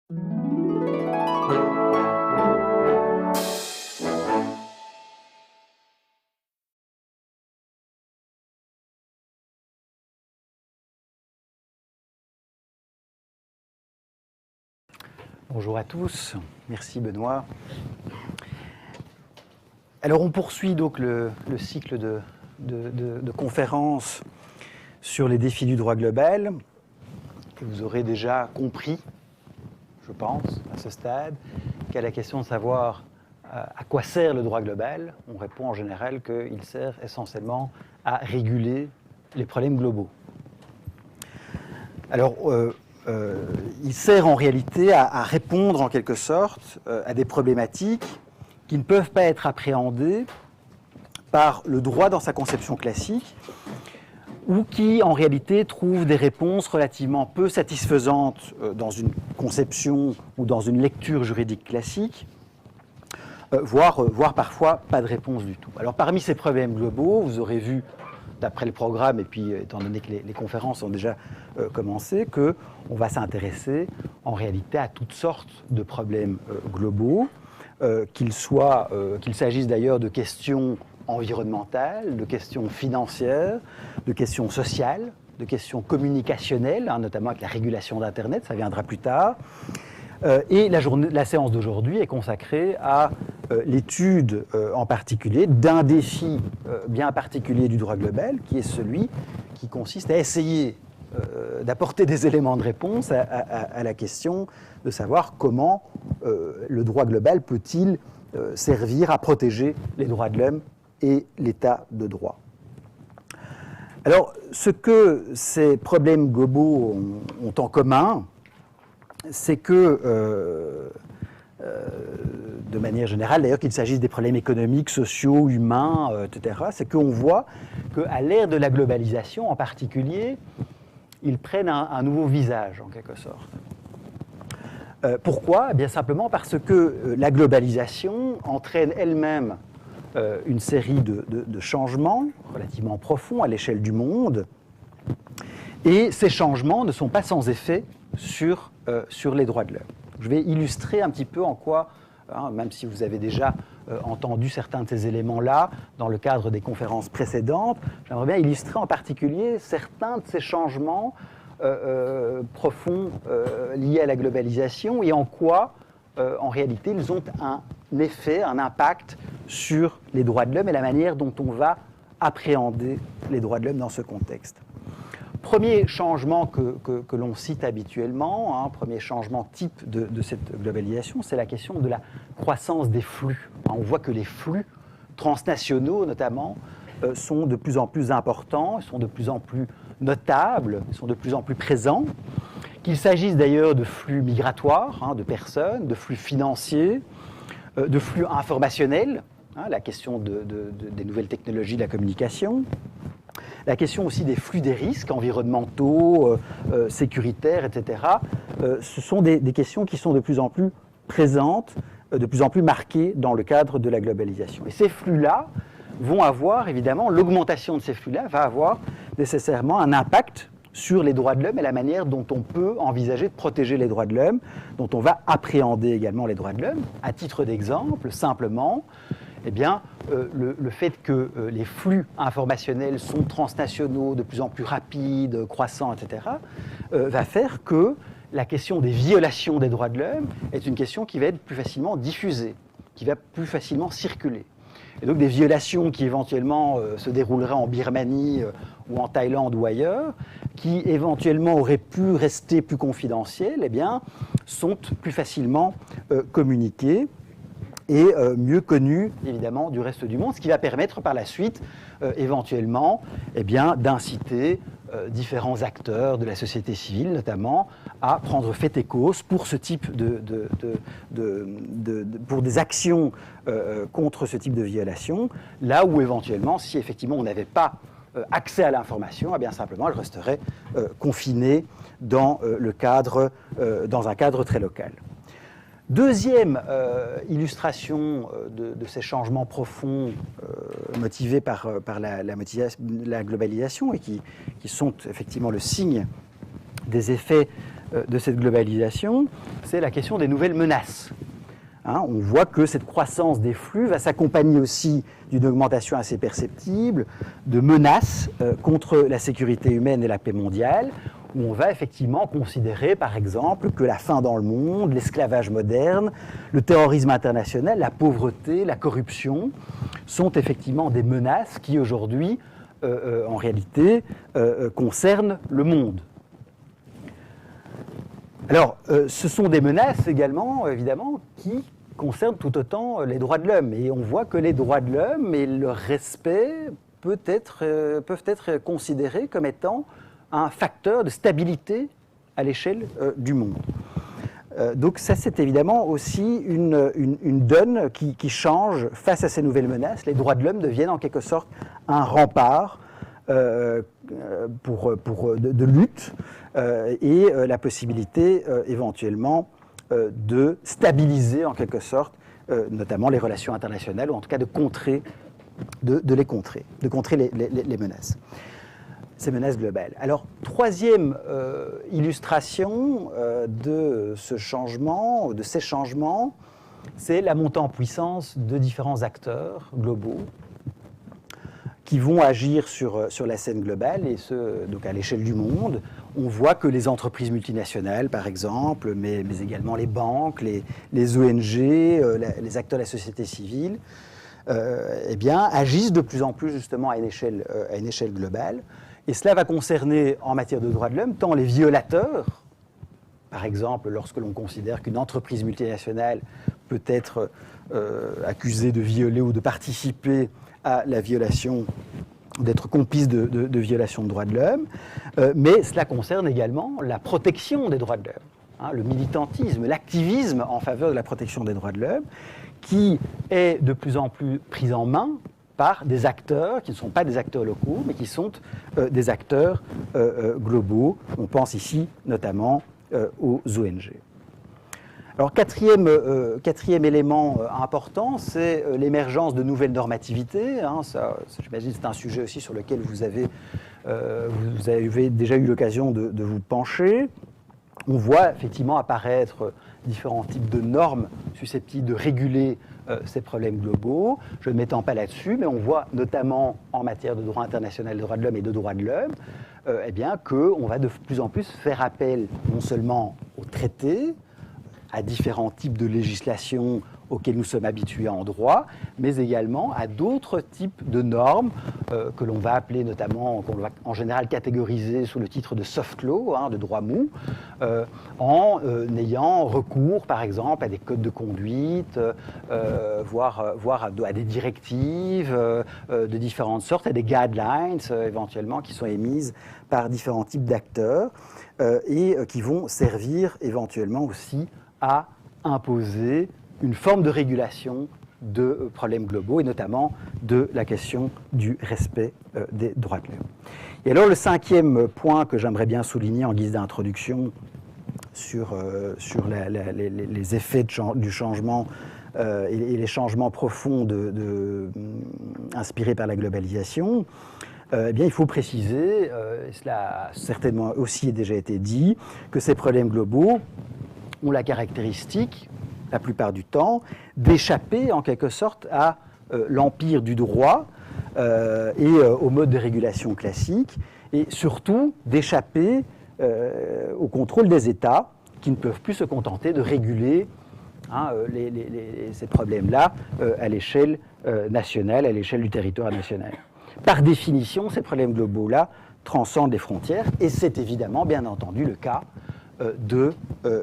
Bonjour à tous, merci Benoît. Alors on poursuit donc le cycle de conférences sur les défis du droit global. Et vous aurez déjà compris, je pense, à ce stade, qu'à la question de savoir à quoi sert le droit global, on répond en général qu'il sert essentiellement à réguler les problèmes globaux. Alors, il sert en réalité à répondre en quelque sorte à des problématiques qui ne peuvent pas être appréhendées par le droit dans sa conception classique ou qui en réalité trouvent des réponses relativement peu satisfaisantes dans une conception ou dans une lecture juridique classique, voire parfois pas de réponse du tout. Alors parmi ces problèmes globaux, vous aurez vu d'après le programme, et puis étant donné que les conférences ont déjà commencé, qu'on va s'intéresser en réalité à toutes sortes de problèmes globaux, qu'il s'agisse d'ailleurs de questions environnementales, de questions financières, de questions sociales, de questions communicationnelles, notamment avec la régulation d'Internet, ça viendra plus tard. Et la séance d'aujourd'hui est consacrée à l'étude en particulier d'un défi bien particulier du droit global, qui est celui qui consiste à essayer d'apporter des éléments de réponse à la question de savoir comment le droit global peut-il servir à protéger les droits de l'homme et l'état de droit. Alors, ce que ces problèmes globaux ont en commun, c'est que, de manière générale, d'ailleurs qu'il s'agisse des problèmes économiques, sociaux, humains, etc., c'est qu'on voit qu'à l'ère de la globalisation en particulier, ils prennent un nouveau visage, en quelque sorte. Pourquoi ? Eh bien simplement parce que la globalisation entraîne elle-même une série de changements relativement profonds à l'échelle du monde, et ces changements ne sont pas sans effet sur les droits de l'homme. Je vais illustrer un petit peu en quoi, même si vous avez déjà entendu certains de ces éléments-là dans le cadre des conférences précédentes, j'aimerais bien illustrer en particulier certains de ces changements profonds liés à la globalisation et en quoi, en réalité, ils ont un effet, un impact sur les droits de l'homme et la manière dont on va appréhender les droits de l'homme dans ce contexte. Premier changement que l'on cite habituellement, premier changement type de cette globalisation, c'est la question de la croissance des flux. On voit que les flux transnationaux, notamment, sont de plus en plus importants, sont de plus en plus notables, sont de plus en plus présents, qu'il s'agisse d'ailleurs de flux migratoires, de personnes, de flux financiers, de flux informationnels, la question des nouvelles technologies de la communication, la question aussi des flux des risques environnementaux, sécuritaires, etc. Ce sont des questions qui sont de plus en plus présentes, de plus en plus marquées dans le cadre de la globalisation. Et ces flux-là vont avoir, évidemment, l'augmentation de ces flux-là va avoir nécessairement un impact sur les droits de l'homme et la manière dont on peut envisager de protéger les droits de l'homme, dont on va appréhender également les droits de l'homme. À titre d'exemple, simplement, eh bien, le fait que les flux informationnels sont transnationaux, de plus en plus rapides, croissants, etc., va faire que la question des violations des droits de l'homme est une question qui va être plus facilement diffusée, qui va plus facilement circuler. Et donc des violations qui éventuellement se dérouleraient en Birmanie ou en Thaïlande ou ailleurs, qui éventuellement auraient pu rester plus confidentielles, eh bien, sont plus facilement communiquées et mieux connues, évidemment, du reste du monde, ce qui va permettre par la suite, éventuellement, eh bien, d'inciter différents acteurs de la société civile, notamment, à prendre fait et cause pour ce type pour des actions contre ce type de violation, là où éventuellement, si effectivement on n'avait pas accès à l'information, eh bien simplement elle resterait confinée dans un cadre très local. Deuxième illustration de ces changements profonds motivés par la globalisation et qui sont effectivement le signe des effets de cette globalisation, c'est la question des nouvelles menaces. Hein, on voit que cette croissance des flux va s'accompagner aussi d'une augmentation assez perceptible de menaces contre la sécurité humaine et la paix mondiale, où on va effectivement considérer, par exemple, que la faim dans le monde, l'esclavage moderne, le terrorisme international, la pauvreté, la corruption sont effectivement des menaces qui aujourd'hui, en réalité, concernent le monde. Alors, ce sont des menaces également, évidemment, qui concernent tout autant les droits de l'homme. Et on voit que les droits de l'homme et leur respect peuvent être considérés comme étant un facteur de stabilité à l'échelle du monde. Donc ça, c'est évidemment aussi une donne qui change face à ces nouvelles menaces. Les droits de l'homme deviennent en quelque sorte un rempart de lutte et la possibilité éventuellement de stabiliser en quelque sorte notamment les relations internationales, ou en tout cas de les contrer les menaces. Ces menaces globales. Alors, troisième illustration de ces changements, c'est la montée en puissance de différents acteurs globaux qui vont agir sur la scène globale, et ce, donc à l'échelle du monde. On voit que les entreprises multinationales, par exemple, mais également les banques, les ONG, les acteurs de la société civile, agissent de plus en plus justement à une échelle globale. Et cela va concerner, en matière de droits de l'homme, tant les violateurs, par exemple, lorsque l'on considère qu'une entreprise multinationale peut être accusée de violer ou de participer à la violation, d'être complice de violation de droits de l'homme, mais cela concerne également la protection des droits de l'homme, hein, le militantisme, l'activisme en faveur de la protection des droits de l'homme, qui est de plus en plus pris en main par des acteurs qui ne sont pas des acteurs locaux, mais qui sont des acteurs globaux. On pense ici notamment aux ONG. Alors, quatrième élément important, c'est l'émergence de nouvelles normativités. Hein, ça, j'imagine, c'est un sujet aussi sur lequel vous avez déjà eu l'occasion de vous pencher. On voit effectivement apparaître différents types de normes susceptibles de réguler ces problèmes globaux. Je ne m'étends pas là-dessus, mais on voit notamment en matière de droit international des droits de l'homme et de droits de l'homme, qu'on va de plus en plus faire appel non seulement aux traités, à différents types de législation auxquelles nous sommes habitués en droit, mais également à d'autres types de normes que l'on va appeler notamment, qu'on va en général catégoriser sous le titre de soft law, hein, de droit mou, en ayant recours par exemple à des codes de conduite, voire à des directives de différentes sortes, à des guidelines éventuellement qui sont émises par différents types d'acteurs et qui vont servir éventuellement aussi à imposer une forme de régulation de problèmes globaux et notamment de la question du respect des droits de l'homme. Et alors le cinquième point que j'aimerais bien souligner en guise d'introduction sur les effets du changement et les changements profonds inspirés par la globalisation, il faut préciser, et cela a certainement aussi déjà été dit, que ces problèmes globaux ont la caractéristique, la plupart du temps, d'échapper en quelque sorte à l'empire du droit et au mode de régulation classique, et surtout d'échapper au contrôle des États qui ne peuvent plus se contenter de réguler ces problèmes-là à l'échelle nationale, à l'échelle du territoire national. Par définition, ces problèmes globaux-là transcendent les frontières, et c'est évidemment, bien entendu, le cas de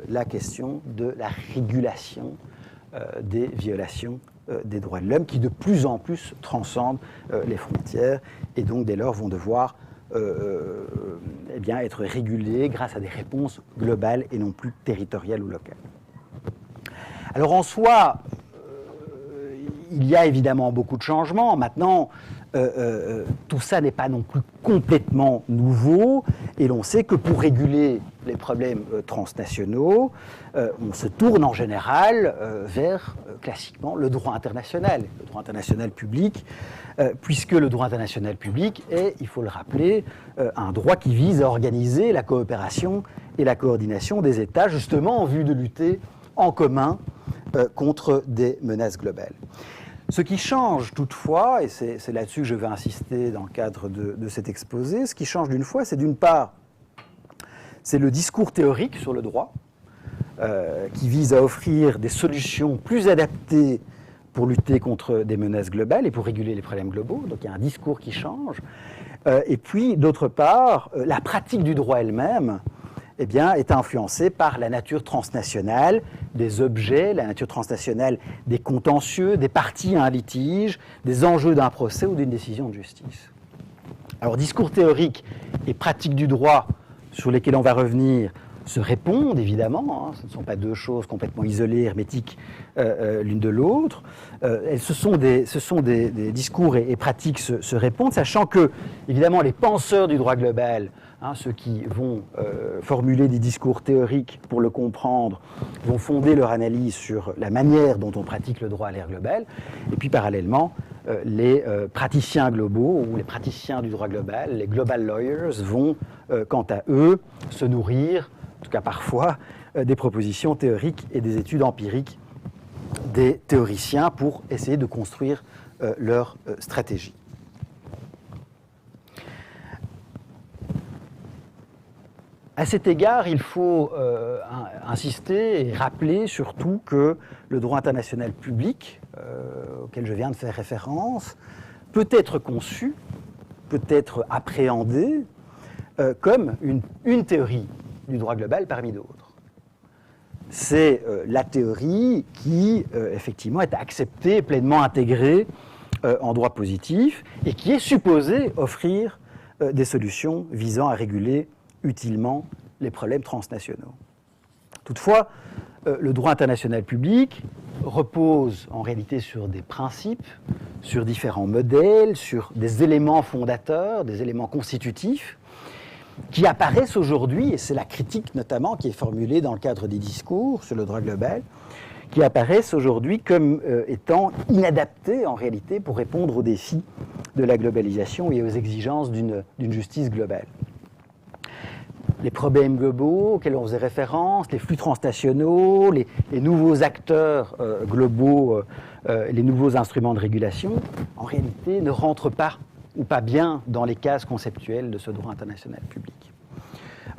la question de la régulation des violations des droits de l'homme qui de plus en plus transcendent les frontières et donc dès lors vont devoir être régulés grâce à des réponses globales et non plus territoriales ou locales. Alors en soi, il y a évidemment beaucoup de changements. Maintenant, tout ça n'est pas non plus complètement nouveau, et l'on sait que pour réguler les problèmes transnationaux, on se tourne en général vers, classiquement, le droit international public, puisque le droit international public est, il faut le rappeler, un droit qui vise à organiser la coopération et la coordination des États, justement en vue de lutter en commun contre des menaces globales. Ce qui change toutefois, et c'est là-dessus que je vais insister dans le cadre de cet exposé, ce qui change d'une fois, c'est d'une part, c'est le discours théorique sur le droit, qui vise à offrir des solutions plus adaptées pour lutter contre des menaces globales et pour réguler les problèmes globaux. Donc il y a un discours qui change. Et puis, d'autre part, la pratique du droit elle-même eh bien, est influencée par la nature transnationale des objets, la nature transnationale des contentieux, des parties à un litige, des enjeux d'un procès ou d'une décision de justice. Alors, discours théorique et pratique du droit sur lesquels on va revenir se répondent, évidemment. Ce ne sont pas deux choses complètement isolées, hermétiques l'une de l'autre. Ce sont des discours et pratiques se répondent, sachant que, évidemment, les penseurs du droit global, ceux qui vont formuler des discours théoriques pour le comprendre, vont fonder leur analyse sur la manière dont on pratique le droit à l'ère globale, et puis parallèlement, les praticiens globaux ou les praticiens du droit global, les global lawyers, vont, quant à eux, se nourrir, en tout cas parfois, des propositions théoriques et des études empiriques des théoriciens pour essayer de construire leur stratégie. À cet égard, il faut insister et rappeler surtout que le droit international public, auquel je viens de faire référence, peut être conçu, peut être appréhendé comme une théorie du droit global parmi d'autres. C'est la théorie qui, effectivement, est acceptée, pleinement intégrée en droit positif et qui est supposée offrir des solutions visant à réguler utilement les problèmes transnationaux. Toutefois, le droit international public repose en réalité sur des principes, sur différents modèles, sur des éléments fondateurs, des éléments constitutifs, qui apparaissent aujourd'hui, et c'est la critique notamment qui est formulée dans le cadre des discours sur le droit global, qui apparaissent aujourd'hui comme étant inadaptés en réalité pour répondre aux défis de la globalisation et aux exigences d'une justice globale. Les problèmes globaux auxquels on faisait référence, les flux transnationaux, les nouveaux acteurs globaux, les nouveaux instruments de régulation, en réalité ne rentrent pas ou pas bien dans les cases conceptuelles de ce droit international public.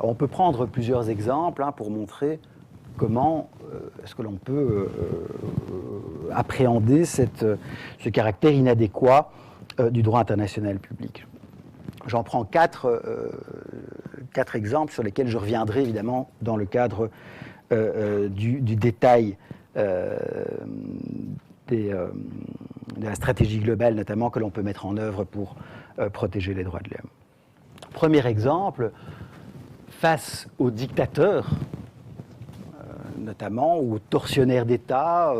Alors, on peut prendre plusieurs exemples pour montrer comment est-ce que l'on peut appréhender ce caractère inadéquat du droit international public. J'en prends quatre exemples sur lesquels je reviendrai évidemment dans le cadre du détail de la stratégie globale notamment que l'on peut mettre en œuvre pour protéger les droits de l'homme. Premier exemple, face aux dictateurs, notamment aux tortionnaires d'État,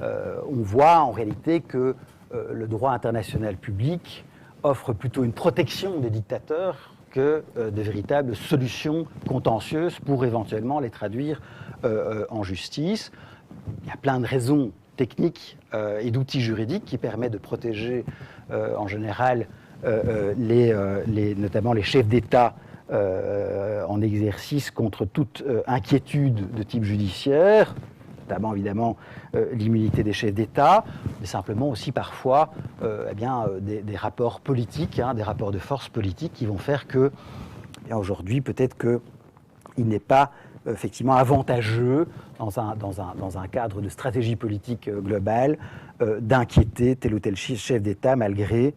on voit en réalité que le droit international public offre plutôt une protection des dictateurs que de véritables solutions contentieuses pour éventuellement les traduire en justice. Il y a plein de raisons techniques et d'outils juridiques qui permettent de protéger en général notamment les chefs d'État en exercice contre toute inquiétude de type judiciaire, notamment évidemment l'immunité des chefs d'État, mais simplement aussi parfois des rapports politiques, des rapports de force politiques qui vont faire que aujourd'hui peut-être qu'il n'est pas effectivement avantageux dans un cadre de stratégie politique globale d'inquiéter tel ou tel chef d'État malgré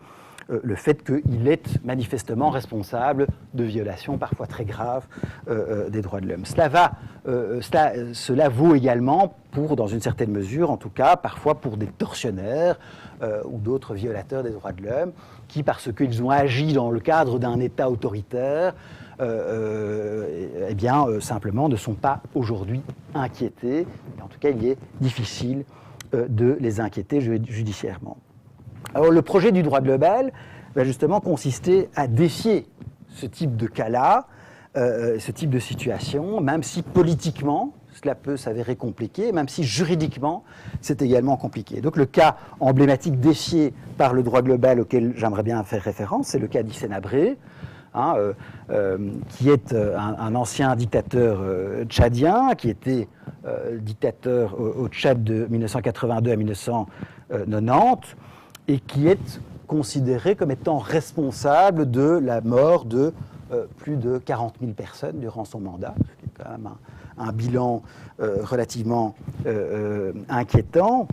le fait qu'il est manifestement responsable de violations parfois très graves des droits de l'homme. Cela vaut également pour, dans une certaine mesure en tout cas, parfois pour des tortionnaires ou d'autres violateurs des droits de l'homme qui, parce qu'ils ont agi dans le cadre d'un État autoritaire, simplement ne sont pas aujourd'hui inquiétés. En tout cas, il est difficile de les inquiéter judiciairement. Alors le projet du droit global va justement consister à défier ce type de cas-là, ce type de situation, même si politiquement, cela peut s'avérer compliqué, même si juridiquement, c'est également compliqué. Donc le cas emblématique défié par le droit global auquel j'aimerais bien faire référence, c'est le cas d'Hissène-Habré, qui est un ancien dictateur tchadien, qui était dictateur au Tchad de 1982 à 1990, et qui est considéré comme étant responsable de la mort de plus de 40 000 personnes durant son mandat, ce qui est quand même un bilan relativement inquiétant,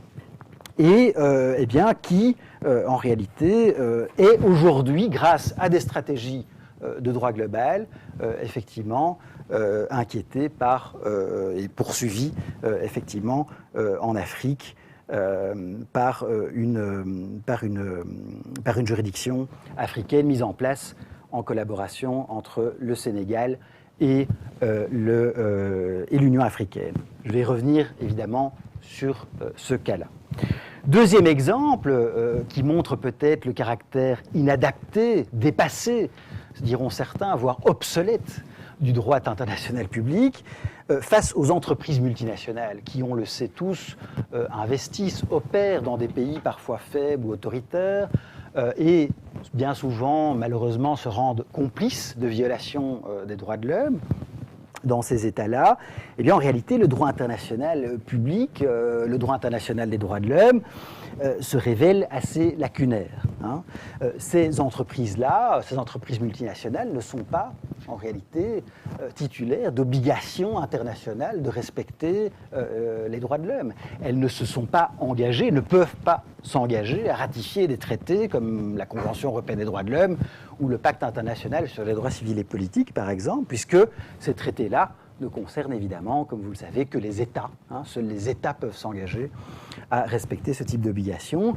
et eh bien, qui, en réalité, est aujourd'hui, grâce à des stratégies de droit global, effectivement, inquiété par et poursuivi, effectivement, en Afrique, par une juridiction africaine mise en place en collaboration entre le Sénégal et l'Union africaine. Je vais revenir évidemment sur ce cas-là. Deuxième exemple qui montre peut-être le caractère inadapté, dépassé, diront certains, voire obsolète du droit international public, face aux entreprises multinationales qui, on le sait tous, investissent, opèrent dans des pays parfois faibles ou autoritaires, et bien souvent, malheureusement, se rendent complices de violations des droits de l'homme dans ces États-là. Eh bien, en réalité, le droit international public, le droit international des droits de l'homme, se révèle assez lacunaire. Ces entreprises-là, ces entreprises multinationales ne sont pas, en réalité, titulaires d'obligations internationales de respecter les droits de l'homme. Elles ne se sont pas engagées, ne peuvent pas s'engager à ratifier des traités comme la Convention européenne des droits de l'homme ou le Pacte international sur les droits civils et politiques, par exemple, puisque ces traités-là ne concernent évidemment, comme vous le savez, que les États. Seuls les États peuvent s'engager à respecter ce type d'obligation.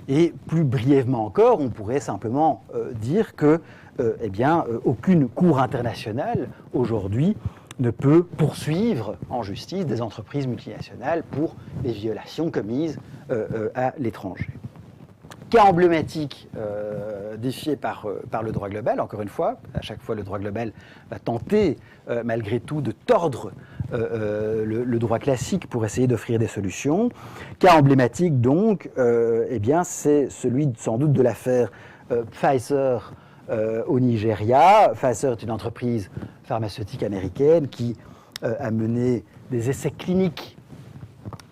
Et plus brièvement encore, on pourrait simplement dire que eh bien, aucune cour internationale aujourd'hui ne peut poursuivre en justice des entreprises multinationales pour les violations commises à l'étranger. Cas emblématique défié par le droit global, encore une fois, à chaque fois le droit global va tenter malgré tout de tordre le droit classique pour essayer d'offrir des solutions. Cas emblématique donc, eh bien, c'est celui sans doute de l'affaire Pfizer au Nigeria. Pfizer est une entreprise pharmaceutique américaine qui a mené des essais cliniques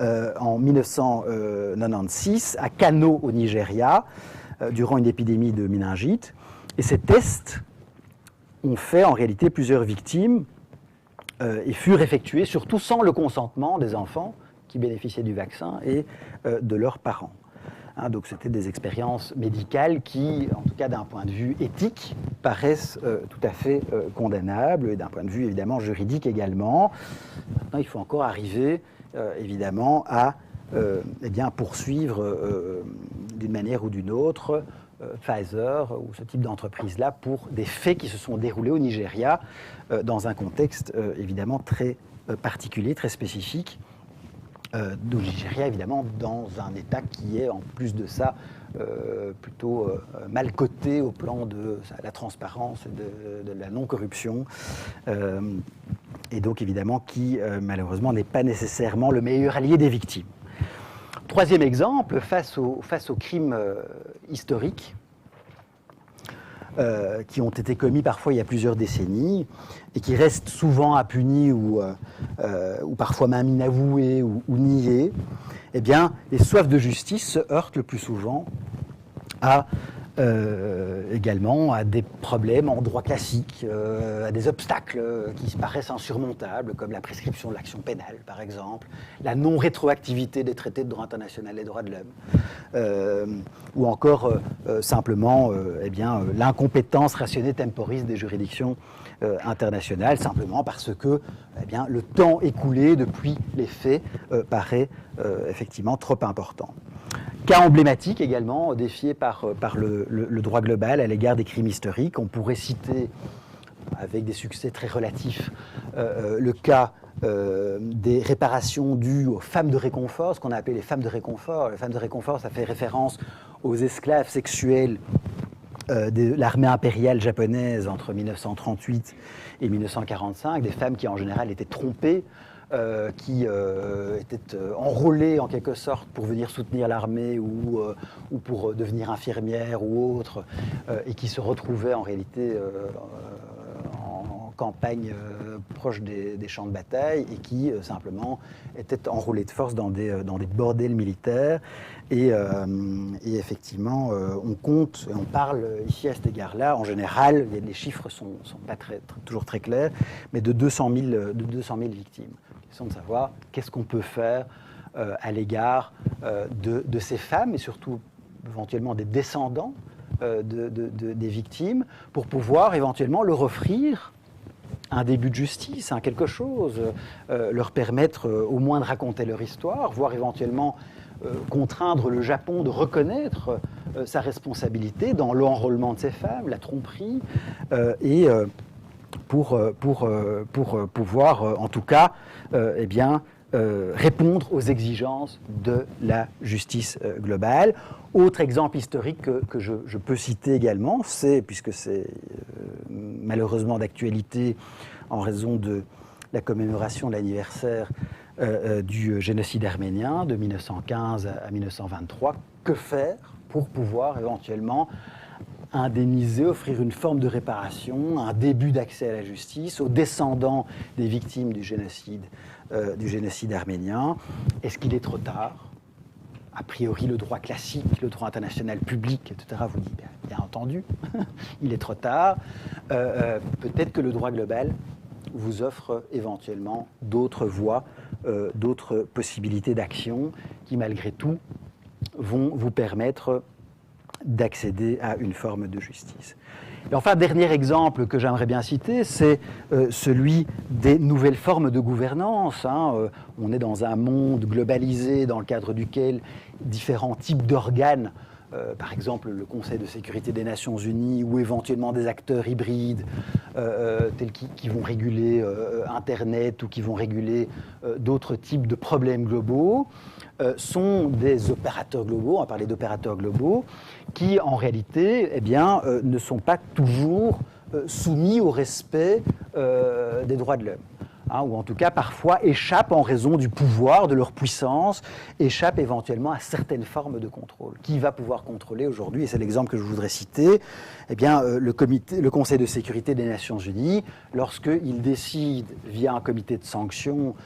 en 1996 à Kano au Nigeria durant une épidémie de méningite. Et ces tests ont fait en réalité plusieurs victimes et furent effectués surtout sans le consentement des enfants qui bénéficiaient du vaccin et de leurs parents. Donc c'était des expériences médicales qui, en tout cas d'un point de vue éthique, paraissent tout à fait condamnables et d'un point de vue évidemment juridique également. Maintenant, il faut encore arriver évidemment à eh bien, poursuivre d'une manière ou d'une autre Pfizer ou ce type d'entreprise-là pour des faits qui se sont déroulés au Nigeria dans un contexte évidemment très particulier, très spécifique. Du Nigeria, évidemment, dans un État qui est, en plus de ça, plutôt mal coté au plan de la transparence et de la non-corruption. Et donc, évidemment, qui, malheureusement, n'est pas nécessairement le meilleur allié des victimes. Troisième exemple, face aux crimes historiques, qui ont été commis parfois il y a plusieurs décennies et qui restent souvent impunis ou parfois même inavoués ou niés, eh bien, les soifs de justice se heurtent le plus souvent également à des problèmes en droit classique, à des obstacles qui paraissent insurmontables, comme la prescription de l'action pénale, par exemple, la non-rétroactivité des traités de droit international des droits de l'homme, ou encore simplement eh bien, l'incompétence rationnée temporiste des juridictions internationales, simplement parce que eh bien, le temps écoulé depuis les faits paraît effectivement trop important. Cas emblématique également, défié par le droit global à l'égard des crimes historiques. On pourrait citer, avec des succès très relatifs, le cas des réparations dues aux femmes de réconfort, ce qu'on a appelé les femmes de réconfort. Les femmes de réconfort, ça fait référence aux esclaves sexuels de l'armée impériale japonaise entre 1938 et 1945, des femmes qui en général étaient trompées, qui étaient enrôlées en quelque sorte pour venir soutenir l'armée ou pour devenir infirmières ou autres, et qui se retrouvaient en réalité en campagne proche des champs de bataille et qui simplement étaient enrôlés de force dans des bordels militaires. Et effectivement, on compte, et on parle ici à cet égard-là, en général, les chiffres ne sont pas toujours très clairs, mais de 200 000 victimes. Question de savoir qu'est-ce qu'on peut faire à l'égard de ces femmes et surtout éventuellement des descendants des victimes pour pouvoir éventuellement leur offrir un début de justice, quelque chose, leur permettre au moins de raconter leur histoire, voire éventuellement contraindre le Japon de reconnaître sa responsabilité dans l'enrôlement de ces femmes, la tromperie, et pour pouvoir, en tout cas, répondre aux exigences de la justice globale. Autre exemple historique que je peux citer également, puisque c'est malheureusement d'actualité en raison de la commémoration de l'anniversaire du génocide arménien de 1915 à 1923, que faire pour pouvoir éventuellement indemniser, offrir une forme de réparation, un début d'accès à la justice aux descendants des victimes du génocide arménien. Est-ce qu'il est trop tard ? A priori, le droit classique, le droit international public, etc., vous dit bien entendu, il est trop tard. Peut-être que le droit global vous offre éventuellement d'autres voies, d'autres possibilités d'action qui, malgré tout, vont vous permettre d'accéder à une forme de justice. Et enfin, dernier exemple que j'aimerais bien citer, c'est celui des nouvelles formes de gouvernance. On est dans un monde globalisé dans le cadre duquel différents types d'organes, par exemple le Conseil de sécurité des Nations Unies ou éventuellement des acteurs hybrides tels qui vont réguler Internet ou qui vont réguler d'autres types de problèmes globaux, sont des opérateurs globaux, on va parler d'opérateurs globaux, qui en réalité ne sont pas toujours soumis au respect des droits de l'homme. Ou en tout cas parfois échappent en raison du pouvoir, de leur puissance, échappent éventuellement à certaines formes de contrôle. Qui va pouvoir contrôler aujourd'hui, et c'est l'exemple que je voudrais citer, le Conseil de sécurité des Nations Unies, lorsqu'il décide, via un comité de sanctions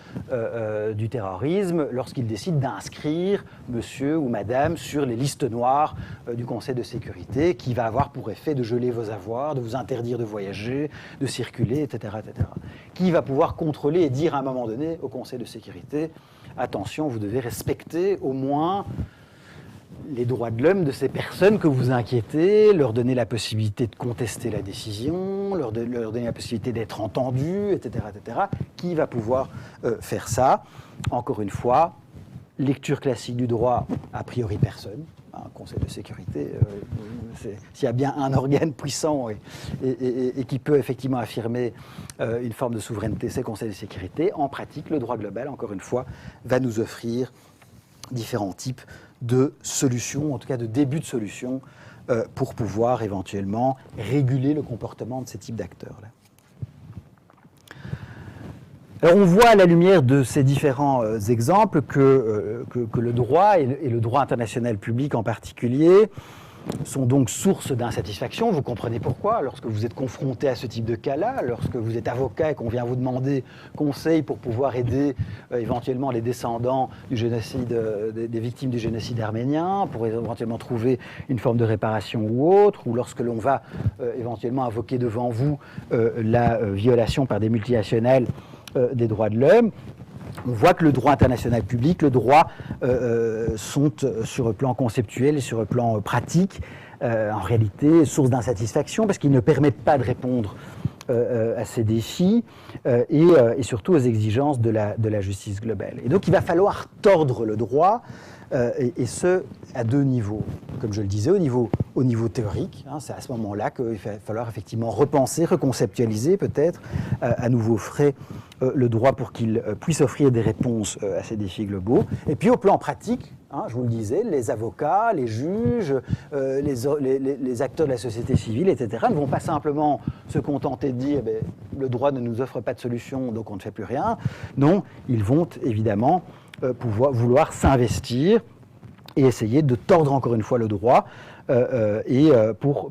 du terrorisme, lorsqu'il décide d'inscrire monsieur ou madame sur les listes noires du Conseil de sécurité, qui va avoir pour effet de geler vos avoirs, de vous interdire de voyager, de circuler, etc. etc. Qui va pouvoir contrôler et dire à un moment donné au Conseil de sécurité « Attention, vous devez respecter au moins les droits de l'homme de ces personnes que vous inquiétez, leur donner la possibilité de contester la décision, leur donner la possibilité d'être entendus, etc. etc. » Qui va pouvoir faire ça ? Encore une fois, lecture classique du droit, a priori personne. Un Conseil de sécurité, s'il y a bien un organe puissant et qui peut effectivement affirmer une forme de souveraineté, c'est le Conseil de sécurité. En pratique, le droit global, encore une fois, va nous offrir différents types de solutions, en tout cas de début de solutions, pour pouvoir éventuellement réguler le comportement de ces types d'acteurs-là. Alors on voit à la lumière de ces différents exemples que le droit, et le droit international public en particulier, sont donc source d'insatisfaction. Vous comprenez pourquoi, lorsque vous êtes confronté à ce type de cas-là, lorsque vous êtes avocat et qu'on vient vous demander conseil pour pouvoir aider éventuellement les descendants du génocide, des victimes du génocide arménien, pour éventuellement trouver une forme de réparation ou autre, ou lorsque l'on va éventuellement invoquer devant vous la violation par des multinationales des droits de l'homme, on voit que le droit international public, le droit sont sur le plan conceptuel et sur le plan pratique, en réalité, source d'insatisfaction parce qu'ils ne permettent pas de répondre à ces défis et surtout aux exigences de la justice globale. Et donc il va falloir tordre le droit, et ce, à deux niveaux. Comme je le disais, au niveau théorique, c'est à ce moment-là qu'il va falloir effectivement repenser, reconceptualiser peut-être à nouveau frais le droit pour qu'il puisse offrir des réponses à ces défis globaux. Et puis au plan pratique, je vous le disais, les avocats, les juges, les acteurs de la société civile, etc., ne vont pas simplement se contenter de dire le droit ne nous offre pas de solution, donc on ne fait plus rien. Non, ils vont évidemment vouloir s'investir et essayer de tordre encore une fois le droit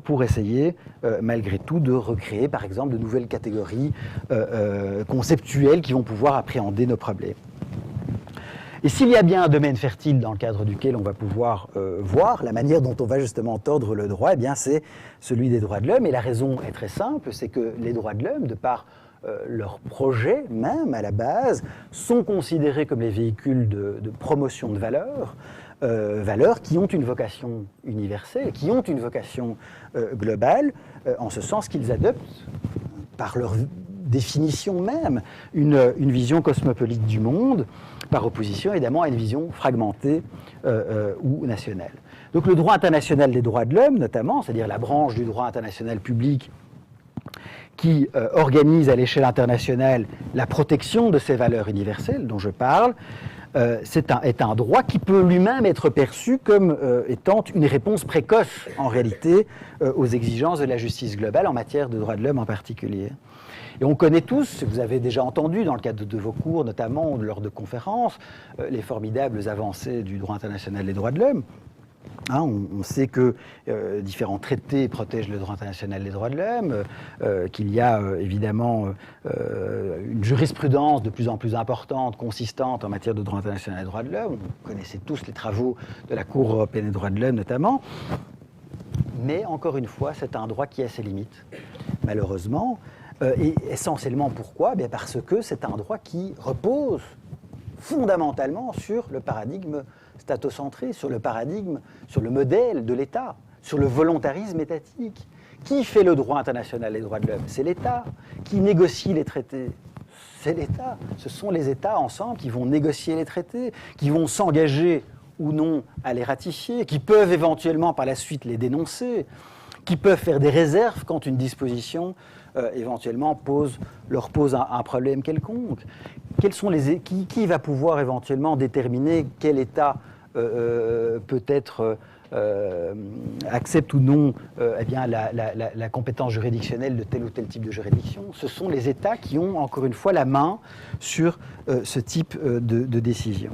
pour essayer, malgré tout, de recréer, par exemple, de nouvelles catégories conceptuelles qui vont pouvoir appréhender nos problèmes. Et s'il y a bien un domaine fertile dans le cadre duquel on va pouvoir voir la manière dont on va justement tordre le droit, c'est celui des droits de l'homme. Et la raison est très simple, c'est que les droits de l'homme, de par leurs projets même à la base, sont considérés comme les véhicules de promotion de valeurs, valeurs qui ont une vocation universelle, qui ont une vocation globale, en ce sens qu'ils adoptent, par leur définition même, une vision cosmopolite du monde, par opposition évidemment à une vision fragmentée ou nationale. Donc le droit international des droits de l'homme, notamment, c'est-à-dire la branche du droit international public qui organise à l'échelle internationale la protection de ces valeurs universelles dont je parle, est un droit qui peut lui-même être perçu comme étant une réponse précoce, en réalité, aux exigences de la justice globale en matière de droits de l'homme en particulier. Et on connaît tous, vous avez déjà entendu dans le cadre de vos cours, notamment ou lors de conférences, les formidables avancées du droit international des droits de l'homme. On sait que différents traités protègent le droit international des droits de l'homme, qu'il y a évidemment une jurisprudence de plus en plus importante, consistante en matière de droit international des droits de l'homme. Vous connaissez tous les travaux de la Cour européenne des droits de l'homme notamment. Mais encore une fois, c'est un droit qui a ses limites, malheureusement. Et essentiellement pourquoi ? Parce que c'est un droit qui repose fondamentalement sur le paradigme statocentré, sur le paradigme, sur le modèle de l'État, sur le volontarisme étatique. Qui fait le droit international des droits de l'homme ? C'est l'État. Qui négocie les traités ? C'est l'État. Ce sont les États ensemble qui vont négocier les traités, qui vont s'engager ou non à les ratifier, qui peuvent éventuellement par la suite les dénoncer, qui peuvent faire des réserves quand une disposition éventuellement leur pose un problème quelconque. Qui va pouvoir éventuellement déterminer quel État peut-être accepte ou non la compétence juridictionnelle de tel ou tel type de juridiction? Ce sont les États qui ont encore une fois la main sur ce type de décision.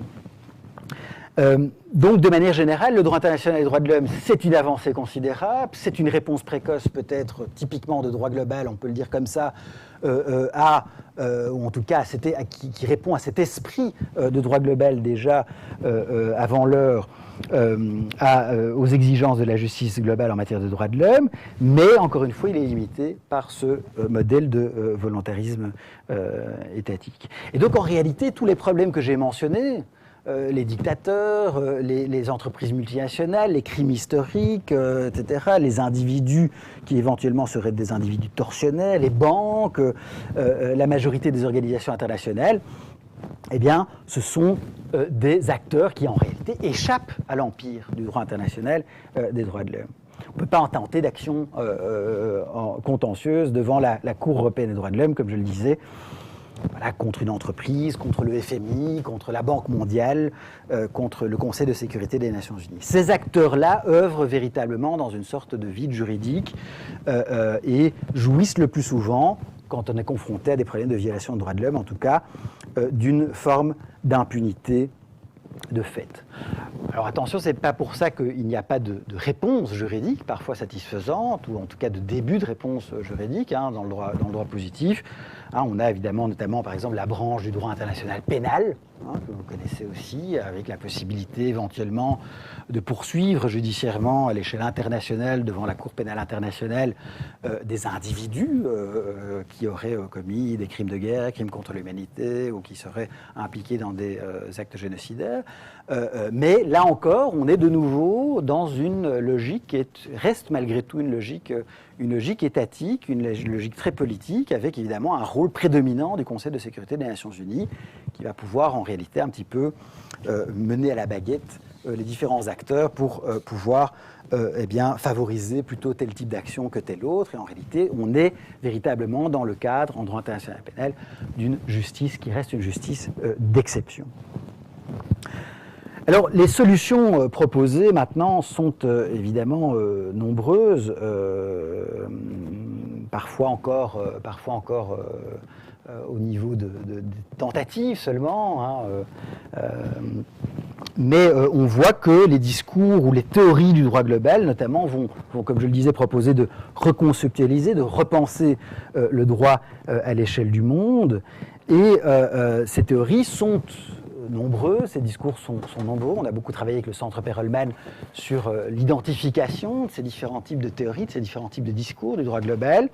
Donc, de manière générale, le droit international des droits de l'homme, c'est une avancée considérable, c'est une réponse précoce peut-être typiquement de droit global, on peut le dire comme ça, ou en tout cas qui répond à cet esprit de droit global déjà avant l'heure, aux exigences de la justice globale en matière de droits de l'homme, mais encore une fois, il est limité par ce modèle de volontarisme étatique. Et donc, en réalité, tous les problèmes que j'ai mentionnés, les dictateurs, les entreprises multinationales, les crimes historiques, etc., les individus qui éventuellement seraient des individus torsionnels, les banques, la majorité des organisations internationales, ce sont des acteurs qui en réalité échappent à l'empire du droit international des droits de l'homme. On ne peut pas en tenter d'action contentieuse devant la Cour européenne des droits de l'homme, comme je le disais, contre une entreprise, contre le FMI, contre la Banque mondiale, contre le Conseil de sécurité des Nations Unies. Ces acteurs-là œuvrent véritablement dans une sorte de vide juridique et jouissent le plus souvent, quand on est confronté à des problèmes de violation des droits de l'homme, en tout cas, d'une forme d'impunité de fait. Alors attention, ce n'est pas pour ça qu'il n'y a pas de réponse juridique, parfois satisfaisante, ou en tout cas de début de réponse juridique dans le droit positif. On a évidemment notamment par exemple la branche du droit international pénal, que vous connaissez aussi, avec la possibilité éventuellement de poursuivre judiciairement à l'échelle internationale devant la Cour pénale internationale des individus qui auraient commis des crimes de guerre, crimes contre l'humanité ou qui seraient impliqués dans des actes génocidaires. Mais là encore, on est de nouveau dans une logique qui reste malgré tout une logique étatique, une logique très politique, avec évidemment un rôle prédominant du Conseil de sécurité des Nations Unies, qui va pouvoir en réalité un petit peu mener à la baguette les différents acteurs pour pouvoir favoriser plutôt tel type d'action que tel autre. Et en réalité, on est véritablement dans le cadre, en droit international pénal, d'une justice qui reste une justice d'exception. Alors, les solutions proposées maintenant sont évidemment nombreuses, parfois encore au niveau de tentatives seulement, mais on voit que les discours ou les théories du droit global, notamment, vont, comme je le disais, proposer de reconceptualiser, de repenser le droit à l'échelle du monde. Et ces théories sont nombreux, ces discours sont nombreux. On a beaucoup travaillé avec le Centre Perelman sur l'identification de ces différents types de théories, de ces différents types de discours du droit global.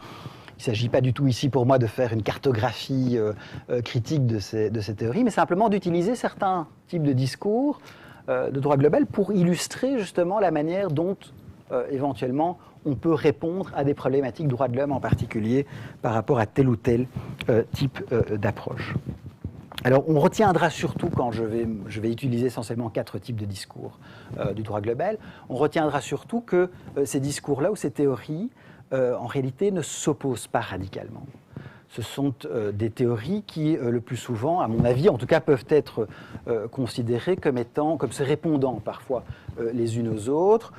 Il ne s'agit pas du tout ici pour moi de faire une cartographie critique de ces théories, mais simplement d'utiliser certains types de discours de droit global pour illustrer justement la manière dont éventuellement on peut répondre à des problématiques droits de l'homme en particulier par rapport à tel ou tel type d'approche. Alors, on retiendra surtout, quand je vais utiliser essentiellement 4 types de discours du droit global, on retiendra surtout que ces discours-là ou ces théories, en réalité, ne s'opposent pas radicalement. Ce sont des théories qui, le plus souvent, à mon avis, en tout cas, peuvent être considérées comme se répondant parfois les unes aux autres.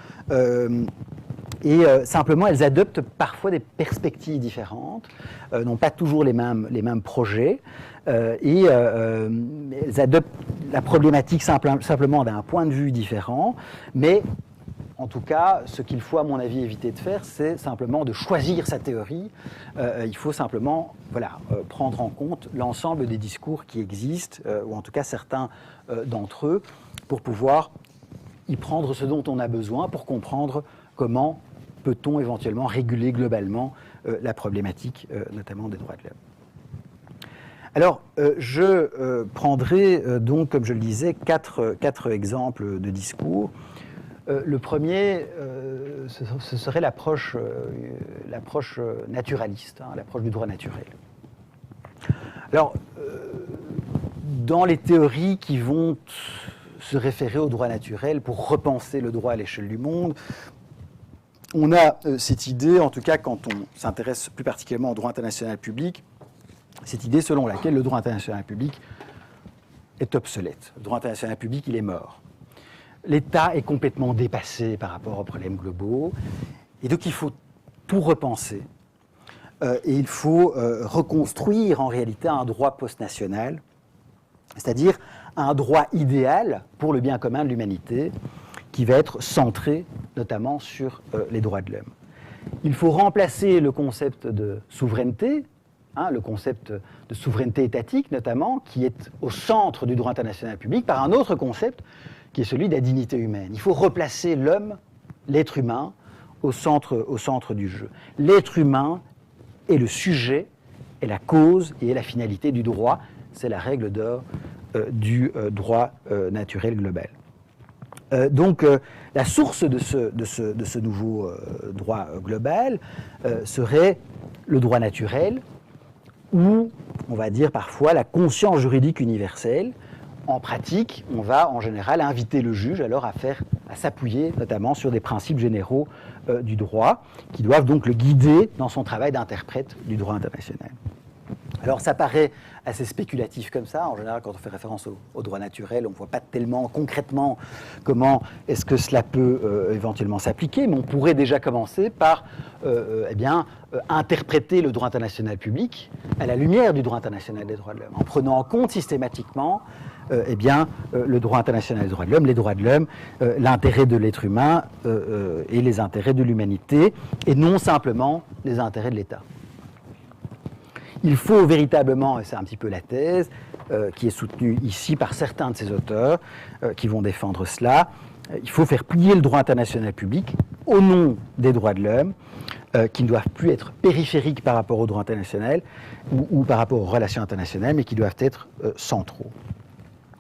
Et simplement, elles adoptent parfois des perspectives différentes, n'ont pas toujours les mêmes projets, et elles adoptent la problématique simplement d'un point de vue différent, mais en tout cas, ce qu'il faut, à mon avis, éviter de faire, c'est simplement de choisir sa théorie. Il faut simplement prendre en compte l'ensemble des discours qui existent, ou en tout cas certains d'entre eux, pour pouvoir y prendre ce dont on a besoin pour comprendre comment peut-on éventuellement réguler globalement la problématique, notamment des droits de l'homme. Alors, je prendrai donc, comme je le disais, quatre exemples de discours. Le premier, ce serait l'approche naturaliste, l'approche du droit naturel. Alors, dans les théories qui vont se référer au droit naturel pour repenser le droit à l'échelle du monde, on a cette idée, en tout cas quand on s'intéresse plus particulièrement au droit international public, cette idée selon laquelle le droit international public est obsolète. Le droit international public, il est mort. L'État est complètement dépassé par rapport aux problèmes globaux, et donc il faut tout repenser. Et il faut reconstruire en réalité un droit post-national, c'est-à-dire un droit idéal pour le bien commun de l'humanité, qui va être centré notamment sur les droits de l'homme. Il faut remplacer le concept de souveraineté, le concept de souveraineté étatique notamment, qui est au centre du droit international public, par un autre concept qui est celui de la dignité humaine. Il faut replacer l'homme, l'être humain, au centre du jeu. L'être humain est le sujet, est la cause et est la finalité du droit. C'est la règle d'or du droit naturel global. Donc, la source de ce nouveau droit global serait le droit naturel, ou, on va dire parfois, la conscience juridique universelle. En pratique, on va en général inviter le juge alors à s'appuyer notamment sur des principes généraux du droit, qui doivent donc le guider dans son travail d'interprète du droit international. Alors ça paraît assez spéculatif comme ça. En général, quand on fait référence au droit naturel, on ne voit pas tellement concrètement comment est-ce que cela peut éventuellement s'appliquer, mais on pourrait déjà commencer par interpréter le droit international public à la lumière du droit international des droits de l'homme, en prenant en compte systématiquement le droit international des droits de l'homme, les droits de l'homme, l'intérêt de l'être humain et les intérêts de l'humanité, et non simplement les intérêts de l'État. Il faut véritablement, et c'est un petit peu la thèse, qui est soutenue ici par certains de ces auteurs qui vont défendre cela, il faut faire plier le droit international public au nom des droits de l'homme, qui ne doivent plus être périphériques par rapport au droit international ou par rapport aux relations internationales, mais qui doivent être centraux.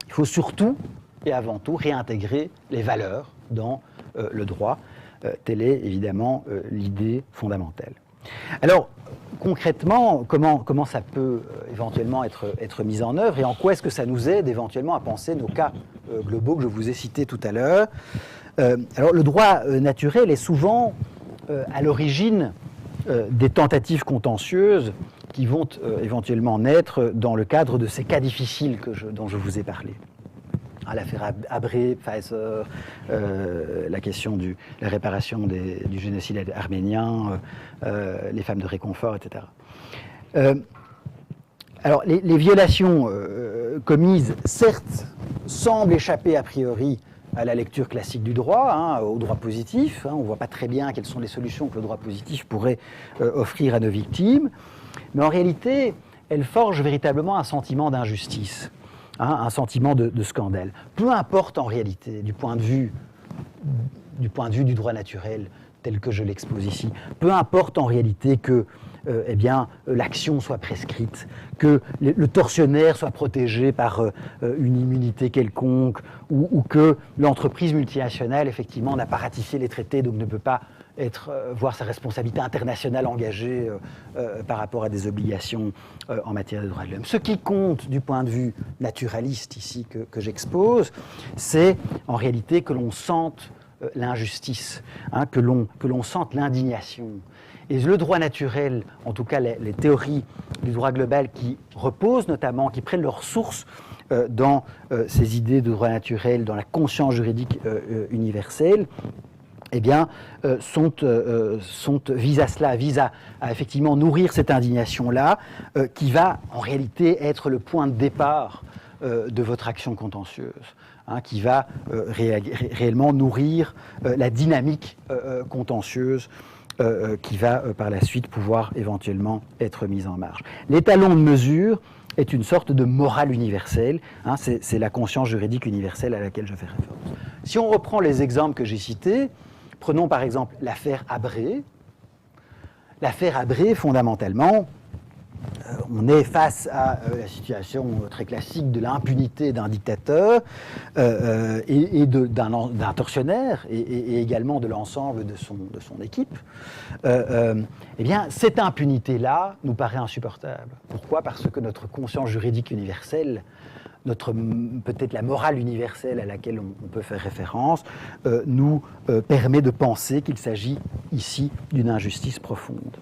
Il faut surtout et avant tout réintégrer les valeurs dans le droit. Telle est évidemment l'idée fondamentale. Alors, concrètement, comment ça peut éventuellement être mis en œuvre et en quoi est-ce que ça nous aide éventuellement à penser nos cas globaux que je vous ai cités tout à l'heure. Alors, le droit naturel est souvent à l'origine des tentatives contentieuses qui vont éventuellement naître dans le cadre de ces cas difficiles dont je vous ai parlé. L'affaire Abré, Pfizer, la question de la réparation du génocide arménien, les femmes de réconfort, etc. Alors, les violations commises, certes, semblent échapper a priori à la lecture classique du droit, au droit positif. On ne voit pas très bien quelles sont les solutions que le droit positif pourrait offrir à nos victimes. Mais en réalité, elles forgent véritablement un sentiment d'injustice. Un sentiment de scandale. Peu importe en réalité, du point de vue du droit naturel, tel que je l'expose ici, peu importe en réalité que l'action soit prescrite, que le tortionnaire soit protégé par une immunité quelconque, ou que l'entreprise multinationale, effectivement, n'a pas ratifié les traités, donc ne peut pas voir sa responsabilité internationale engagée par rapport à des obligations en matière de droits de l'homme. Ce qui compte du point de vue naturaliste ici que j'expose, c'est en réalité que l'on sente l'injustice, que l'on sente l'indignation. Et le droit naturel, en tout cas les théories du droit global qui reposent notamment, qui prennent leur source dans ces idées de droit naturel, dans la conscience juridique universelle, visent à cela, visent à effectivement nourrir cette indignation-là, qui va en réalité être le point de départ de votre action contentieuse, qui va réellement nourrir la dynamique contentieuse qui va par la suite pouvoir éventuellement être mise en marche. L'étalon de mesure est une sorte de morale universelle, c'est la conscience juridique universelle à laquelle je fais référence. Si on reprend les exemples que j'ai cités, prenons par exemple l'affaire Abré. L'affaire Abré, fondamentalement, on est face à la situation très classique de l'impunité d'un dictateur et d'un tortionnaire et également de l'ensemble de son équipe. Cette impunité-là nous paraît insupportable. Pourquoi ? Parce que notre conscience juridique universelle, peut-être la morale universelle à laquelle on peut faire référence, nous permet de penser qu'il s'agit ici d'une injustice profonde.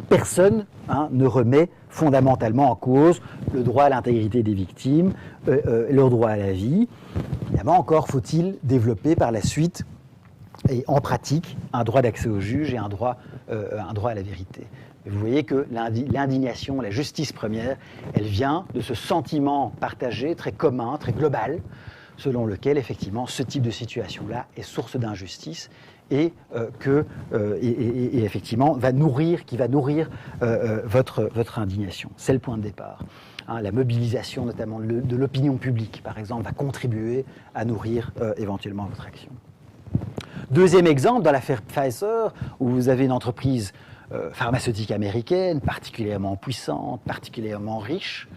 Personne ne remet fondamentalement en cause le droit à l'intégrité des victimes, leur droit à la vie. Évidemment, encore faut-il développer par la suite et en pratique un droit d'accès au juge et un droit à la vérité. Vous voyez que l'indignation, la justice première, elle vient de ce sentiment partagé, très commun, très global, selon lequel, effectivement, ce type de situation-là est source d'injustice et effectivement, qui va nourrir votre indignation. C'est le point de départ. La mobilisation, notamment de l'opinion publique, par exemple, va contribuer à nourrir éventuellement votre action. Deuxième exemple, dans l'affaire Pfizer, où vous avez une entreprise pharmaceutique américaine, particulièrement puissante, particulièrement riche,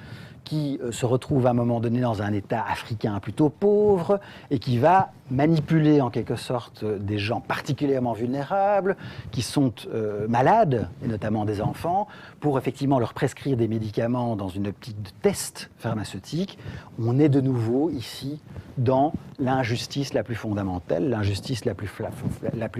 qui se retrouve à un moment donné dans un État africain plutôt pauvre et qui va manipuler en quelque sorte des gens particulièrement vulnérables, qui sont malades, et notamment des enfants, pour effectivement leur prescrire des médicaments dans une optique de test pharmaceutique. On est de nouveau ici dans l'injustice la plus fondamentale, l'injustice la plus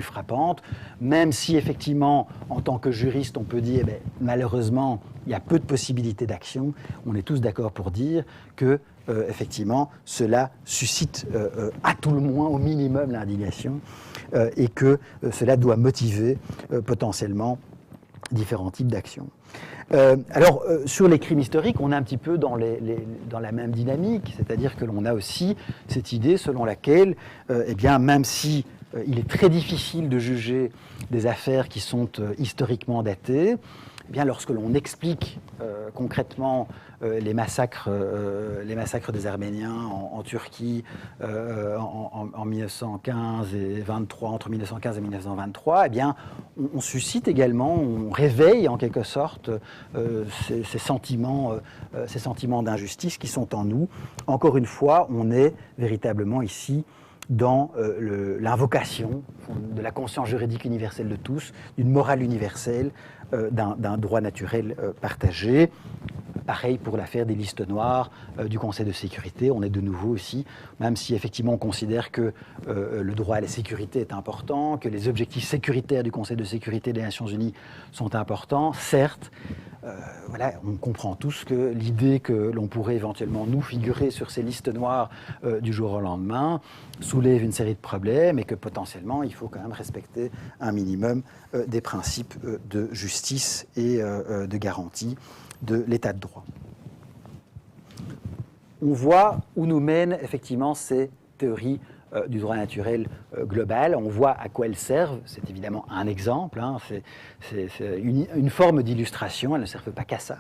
frappante, même si effectivement, en tant que juriste, on peut dire, malheureusement, il y a peu de possibilités d'action, on est tous d'accord pour dire que effectivement, cela suscite à tout le moins, au minimum, l'indignation et que cela doit motiver potentiellement différents types d'actions. Sur les crimes historiques, on est un petit peu dans la même dynamique, c'est-à-dire que l'on a aussi cette idée selon laquelle, même si il est très difficile de juger des affaires qui sont historiquement datées, eh bien, lorsque l'on explique concrètement les massacres des Arméniens en Turquie en 1915 et 23, entre 1915 et 1923, eh bien, on suscite également, on réveille en quelque sorte ces sentiments d'injustice qui sont en nous. Encore une fois, on est véritablement ici dans l'invocation de la conscience juridique universelle de tous, d'une morale universelle, d'un droit naturel partagé. Pareil pour l'affaire des listes noires du Conseil de sécurité. On est de nouveau aussi, même si effectivement on considère que le droit à la sécurité est important, que les objectifs sécuritaires du Conseil de sécurité des Nations Unies sont importants, certes, voilà, on comprend tous que l'idée que l'on pourrait éventuellement nous figurer sur ces listes noires du jour au lendemain soulève une série de problèmes et que potentiellement il faut quand même respecter un minimum des principes de justice et de garantie de l'état de droit. On voit où nous mènent effectivement ces théories du droit naturel global. On voit à quoi elles servent. C'est évidemment un exemple, hein. C'est une forme d'illustration. Elles ne servent pas qu'à ça.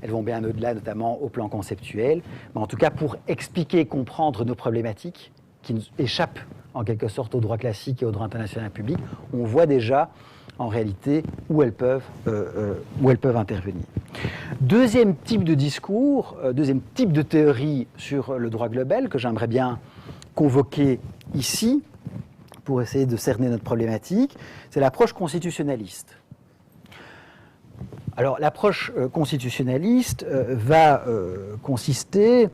Elles vont bien au-delà, notamment au plan conceptuel. Mais en tout cas, pour expliquer et comprendre nos problématiques qui échappent en quelque sorte au droit classique et au droit international public, on voit déjà en réalité où elles peuvent intervenir. Deuxième type de discours, deuxième type de théorie sur le droit global que j'aimerais bien convoquer ici pour essayer de cerner notre problématique, c'est l'approche constitutionnaliste. Alors l'approche constitutionnaliste va consister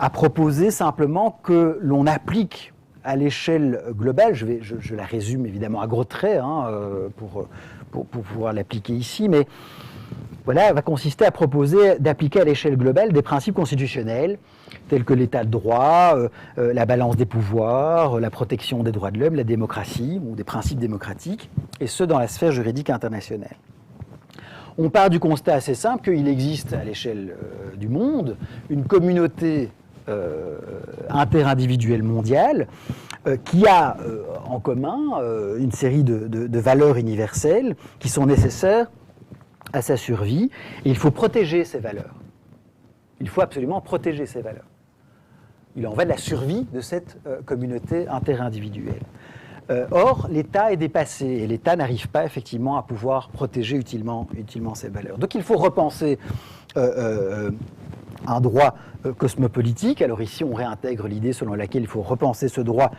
à proposer simplement que l'on applique à l'échelle globale, je la résume évidemment à gros traits hein, pour pouvoir l'appliquer ici, mais voilà, elle va consister à proposer d'appliquer à l'échelle globale des principes constitutionnels tels que l'état de droit, la balance des pouvoirs, la protection des droits de l'homme, la démocratie ou des principes démocratiques, et ce dans la sphère juridique internationale. On part du constat assez simple qu'il existe à l'échelle du monde une communauté interindividuelle mondiale qui a en commun une série de valeurs universelles qui sont nécessaires à sa survie, et il faut protéger ces valeurs. Il faut absolument protéger ces valeurs. Il en va de la survie de cette communauté interindividuelle. Or, l'État est dépassé, et l'État n'arrive pas effectivement à pouvoir protéger utilement ces valeurs. Donc il faut repenser un droit cosmopolitique. Alors ici, on réintègre l'idée selon laquelle il faut repenser ce droit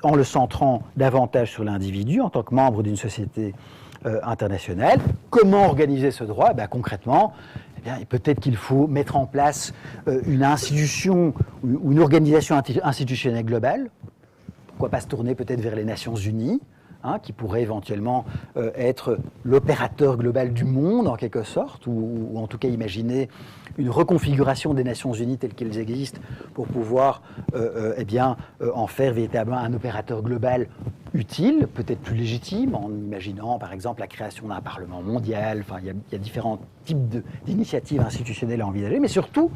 en le centrant davantage sur l'individu en tant que membre d'une société internationale. Comment organiser ce droit ? Concrètement, peut-être qu'il faut mettre en place une institution ou une organisation institutionnelle globale. Pourquoi pas se tourner peut-être vers les Nations Unies, hein, qui pourrait éventuellement être l'opérateur global du monde en quelque sorte, ou en tout cas imaginer une reconfiguration des Nations Unies telles qu'elles existent pour pouvoir en faire véritablement un opérateur global utile, peut-être plus légitime, en imaginant par exemple la création d'un Parlement mondial. Enfin, il y a différents types d'initiatives institutionnelles à envisager, mais surtout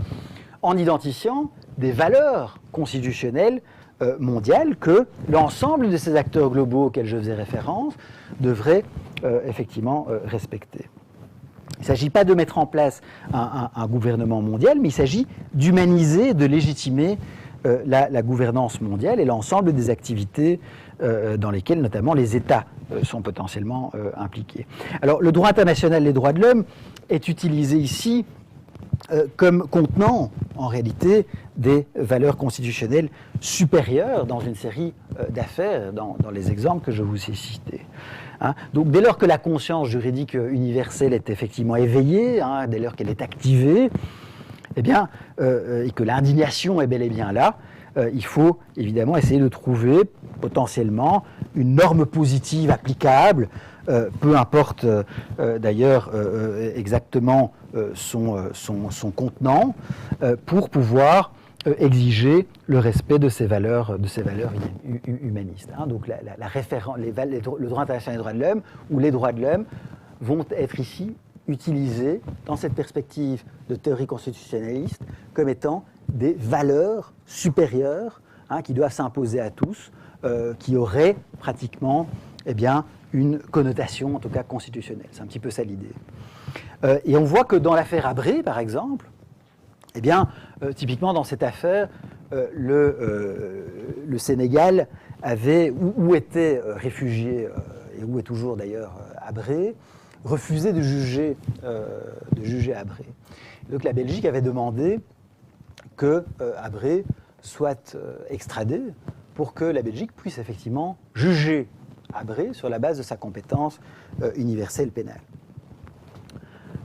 en identifiant des valeurs constitutionnelles mondiales que l'ensemble de ces acteurs globaux auxquels je faisais référence devraient effectivement respecter. Il ne s'agit pas de mettre en place un gouvernement mondial, mais il s'agit d'humaniser, de légitimer la gouvernance mondiale et l'ensemble des activités dans lesquelles notamment les États sont potentiellement impliqués. Alors le droit international des droits de l'homme est utilisé ici comme contenant en réalité des valeurs constitutionnelles supérieures dans une série d'affaires, dans les exemples que je vous ai cités. Hein. Donc dès lors que la conscience juridique universelle est effectivement éveillée, hein, dès lors qu'elle est activée, et que l'indignation est bel et bien là, il faut évidemment essayer de trouver potentiellement une norme positive applicable, peu importe d'ailleurs exactement son contenant, pour pouvoir exiger le respect de ces valeurs humanistes. Hein. Donc le droit international des droits de l'homme ou les droits de l'homme vont être ici utilisés dans cette perspective de théorie constitutionnaliste comme étant des valeurs supérieures qui doivent s'imposer à tous, qui auraient pratiquement une connotation, en tout cas constitutionnelle. C'est un petit peu ça l'idée. Et on voit que dans l'affaire Habré, par exemple, eh bien, typiquement dans cette affaire, le Sénégal avait, où était réfugié, et où est toujours d'ailleurs Habré, refusé de juger Habré. Donc la Belgique avait demandé que Habré soit extradé pour que la Belgique puisse effectivement juger Habré sur la base de sa compétence universelle pénale.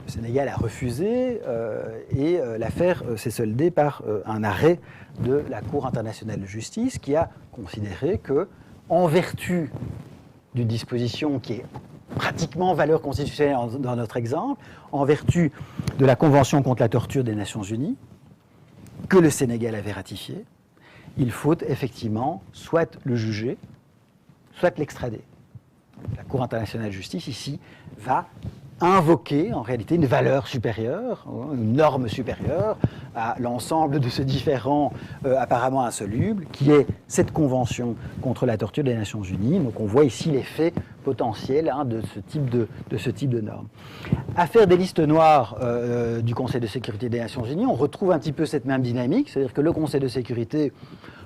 Le Sénégal a refusé et l'affaire s'est soldée par un arrêt de la Cour internationale de justice qui a considéré que, en vertu d'une disposition qui est pratiquement valeur constitutionnelle dans notre exemple, en vertu de la Convention contre la torture des Nations Unies, que le Sénégal avait ratifiée, il faut effectivement soit le juger, soit l'extrader. La Cour internationale de justice, ici, va invoquer en réalité une valeur supérieure, une norme supérieure à l'ensemble de ce différend apparemment insoluble, qui est cette Convention contre la torture des Nations Unies. Donc on voit ici l'effet potentiel de ce type de norme. Affaire des listes noires du Conseil de sécurité des Nations Unies, on retrouve un petit peu cette même dynamique, c'est-à-dire que le Conseil de sécurité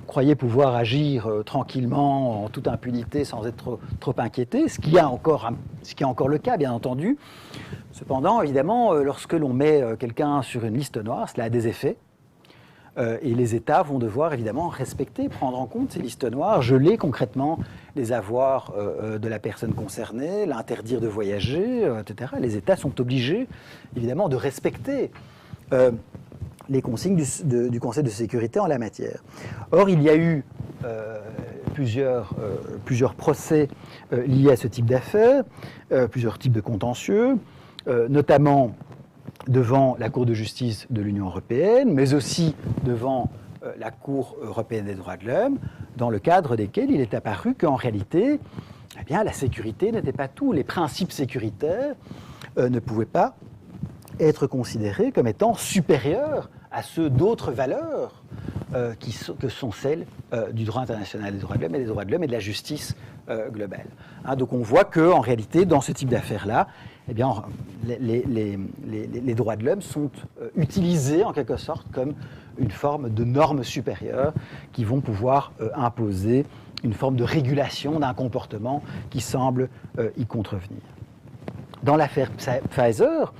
croyait pouvoir agir tranquillement, en toute impunité, sans être trop inquiété, ce qui est encore le cas, bien entendu. Cependant, évidemment, lorsque l'on met quelqu'un sur une liste noire, cela a des effets. Et les États vont devoir, évidemment, respecter, prendre en compte ces listes noires, geler concrètement les avoirs de la personne concernée, l'interdire de voyager, etc. Les États sont obligés, évidemment, de respecter les consignes du Conseil de sécurité en la matière. Or, il y a eu plusieurs procès liés à ce type d'affaires, plusieurs types de contentieux, notamment devant la Cour de justice de l'Union européenne, mais aussi devant la Cour européenne des droits de l'homme, dans le cadre desquels il est apparu qu'en réalité, eh bien, la sécurité n'était pas tout. Les principes sécuritaires ne pouvaient pas être considérés comme étant supérieurs à ceux d'autres valeurs que sont celles du droit international des droits de l'homme et des droits de l'homme et de la justice globale. Donc on voit qu'en réalité, dans ce type d'affaires-là, eh bien, les droits de l'homme sont utilisés en quelque sorte comme une forme de normes supérieures qui vont pouvoir imposer une forme de régulation d'un comportement qui semble y contrevenir. Dans l'affaire Pfizer,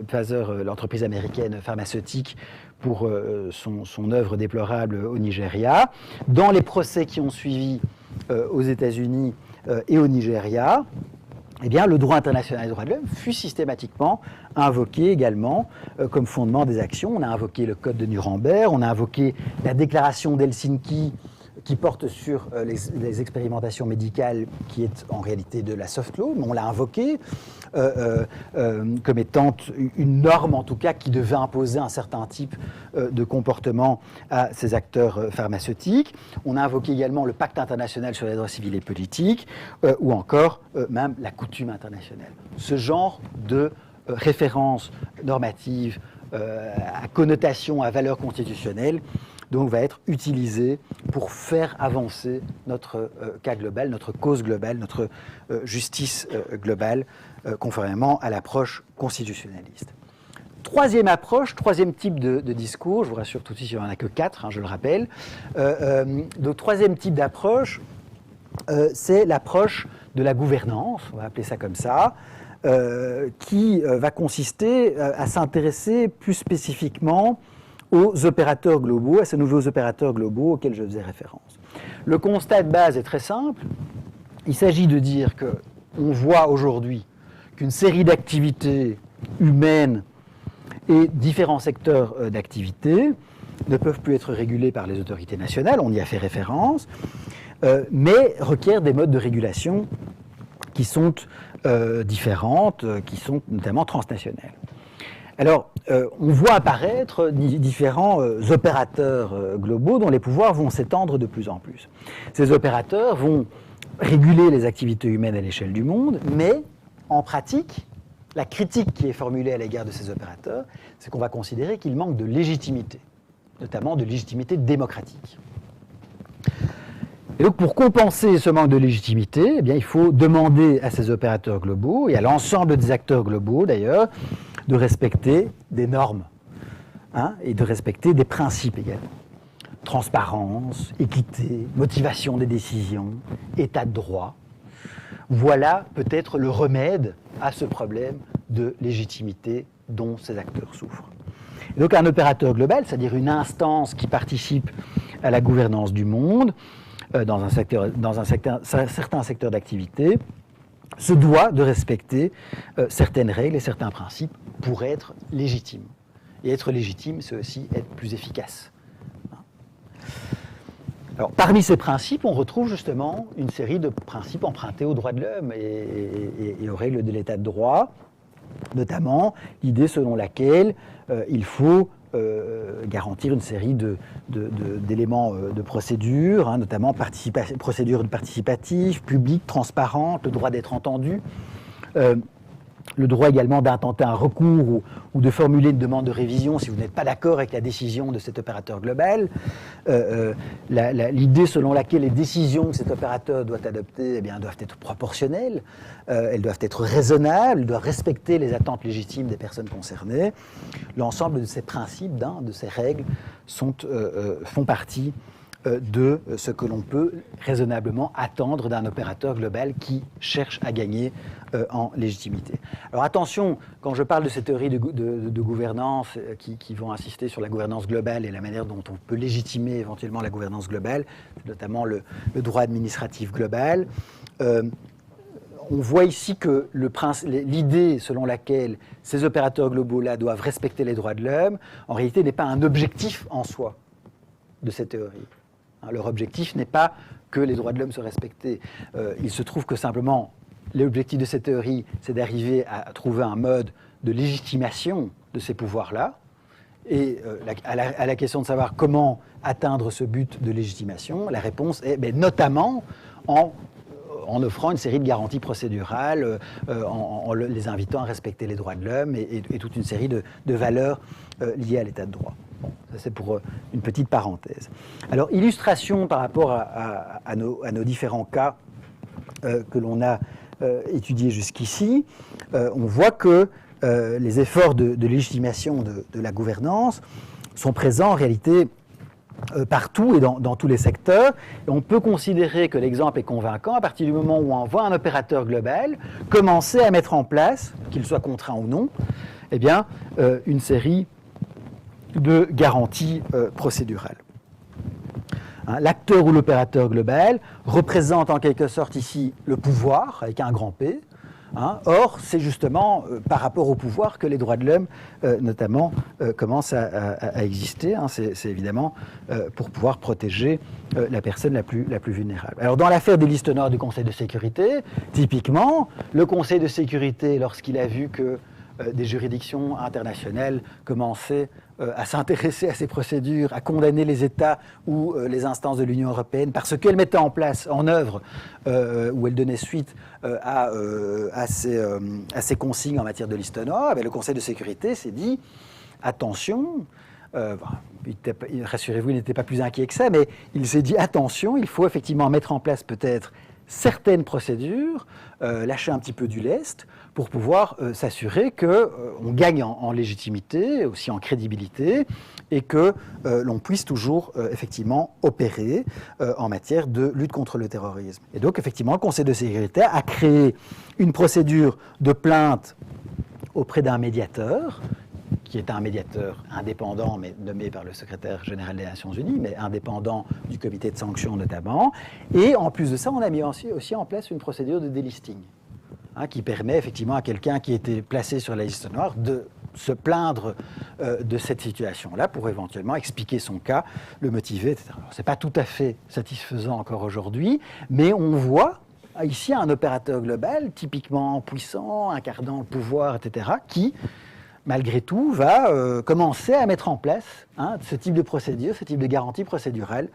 Pfizer, l'entreprise américaine pharmaceutique, pour son œuvre déplorable au Nigeria. Dans les procès qui ont suivi aux États-Unis et au Nigeria, eh bien, le droit international des droits de l'homme fut systématiquement invoqué également comme fondement des actions. On a invoqué le Code de Nuremberg, on a invoqué la déclaration d'Helsinki qui porte sur les expérimentations médicales, qui est en réalité de la soft law, mais on l'a invoqué comme étant une norme, en tout cas, qui devait imposer un certain type de comportement à ces acteurs pharmaceutiques. On a invoqué également le Pacte international sur les droits civils et politiques, ou encore même la coutume internationale. Ce genre de références normatives à connotation, à valeur constitutionnelle, donc va être utilisé pour faire avancer notre cas global, notre cause globale, notre justice globale, conformément à l'approche constitutionnaliste. Troisième approche, troisième type de discours, je vous rassure tout de suite, il n'y en a que 4, je le rappelle. Donc troisième type d'approche, c'est l'approche de la gouvernance, on va appeler ça comme ça, qui va consister à s'intéresser plus spécifiquement aux opérateurs globaux, à ces nouveaux opérateurs globaux auxquels je faisais référence. Le constat de base est très simple. Il s'agit de dire qu'on voit aujourd'hui qu'une série d'activités humaines et différents secteurs d'activité ne peuvent plus être régulés par les autorités nationales, on y a fait référence, mais requièrent des modes de régulation qui sont différentes, qui sont notamment transnationales. Alors, on voit apparaître différents opérateurs globaux dont les pouvoirs vont s'étendre de plus en plus. Ces opérateurs vont réguler les activités humaines à l'échelle du monde, mais en pratique, la critique qui est formulée à l'égard de ces opérateurs, c'est qu'on va considérer qu'ils manquent de légitimité, notamment de légitimité démocratique. Et donc, pour compenser ce manque de légitimité, eh bien, il faut demander à ces opérateurs globaux, et à l'ensemble des acteurs globaux d'ailleurs, de respecter des normes, et de respecter des principes également. Transparence, équité, motivation des décisions, état de droit. Voilà peut-être le remède à ce problème de légitimité dont ces acteurs souffrent. Et donc un opérateur global, c'est-à-dire une instance qui participe à la gouvernance du monde, dans un certain secteur d'activité, se doit de respecter certaines règles et certains principes pour être légitime. Et être légitime, c'est aussi être plus efficace. Alors, parmi ces principes, on retrouve justement une série de principes empruntés aux droits de l'homme et aux règles de l'état de droit, notamment l'idée selon laquelle il faut garantir une série d'éléments de procédure, notamment procédure participative, publique, transparente, le droit d'être entendu, le droit également d'intenter un recours ou de formuler une demande de révision si vous n'êtes pas d'accord avec la décision de cet opérateur global, l'idée selon laquelle les décisions que cet opérateur doit adopter eh bien, doivent être proportionnelles, elles doivent être raisonnables, elles doivent respecter les attentes légitimes des personnes concernées. L'ensemble de ces principes, de ces règles font partie de ce que l'on peut raisonnablement attendre d'un opérateur global qui cherche à gagner en légitimité. Alors attention, quand je parle de ces théories de gouvernance qui vont insister sur la gouvernance globale et la manière dont on peut légitimer éventuellement la gouvernance globale, notamment le droit administratif global, on voit ici que l'idée selon laquelle ces opérateurs globaux-là doivent respecter les droits de l'homme, en réalité n'est pas un objectif en soi de cette théorie. Leur objectif n'est pas que les droits de l'homme soient respectés. Il se trouve que simplement, l'objectif de cette théorie, c'est d'arriver à trouver un mode de légitimation de ces pouvoirs-là. Et à la question de savoir comment atteindre ce but de légitimation, la réponse est notamment en offrant une série de garanties procédurales, en les invitant à respecter les droits de l'homme et toute une série de valeurs liées à l'état de droit. Bon, ça c'est pour une petite parenthèse. Alors, illustration par rapport à nos différents cas que l'on a étudiés jusqu'ici, on voit que les efforts de légitimation de la gouvernance sont présents en réalité partout et dans tous les secteurs. Et on peut considérer que l'exemple est convaincant à partir du moment où on voit un opérateur global commencer à mettre en place, qu'il soit contraint ou non, eh bien, une série de garanties procédurales. L'acteur ou l'opérateur global représente en quelque sorte ici le pouvoir, avec un grand P. Or, c'est justement par rapport au pouvoir que les droits de l'homme, notamment, commencent à exister. C'est évidemment pour pouvoir protéger la personne la plus vulnérable. Alors, dans l'affaire des listes noires du Conseil de sécurité, typiquement, le Conseil de sécurité, lorsqu'il a vu que des juridictions internationales commençaient à s'intéresser à ces procédures, à condamner les États ou les instances de l'Union européenne parce qu'elles mettaient en œuvre ou elles donnaient suite à ces consignes en matière de liste noire, le Conseil de sécurité s'est dit attention, rassurez-vous, il n'était pas plus inquiet que ça, mais il s'est dit attention, il faut effectivement mettre en place peut-être certaines procédures, lâcher un petit peu du lest pour pouvoir s'assurer qu'on gagne en légitimité, aussi en crédibilité, et que l'on puisse toujours effectivement opérer en matière de lutte contre le terrorisme. Et donc effectivement, le Conseil de sécurité a créé une procédure de plainte auprès d'un médiateur, qui est un médiateur indépendant, mais nommé par le secrétaire général des Nations Unies, mais indépendant du comité de sanctions notamment. Et en plus de ça, on a mis aussi en place une procédure de délisting, qui permet effectivement à quelqu'un qui était placé sur la liste noire de se plaindre de cette situation-là pour éventuellement expliquer son cas, le motiver, etc. Alors, ce n'est pas tout à fait satisfaisant encore aujourd'hui, mais on voit ici un opérateur global typiquement puissant, incarnant le pouvoir, etc., qui malgré tout, va commencer à mettre en place ce type de procédure, ce type de garantie procédurale,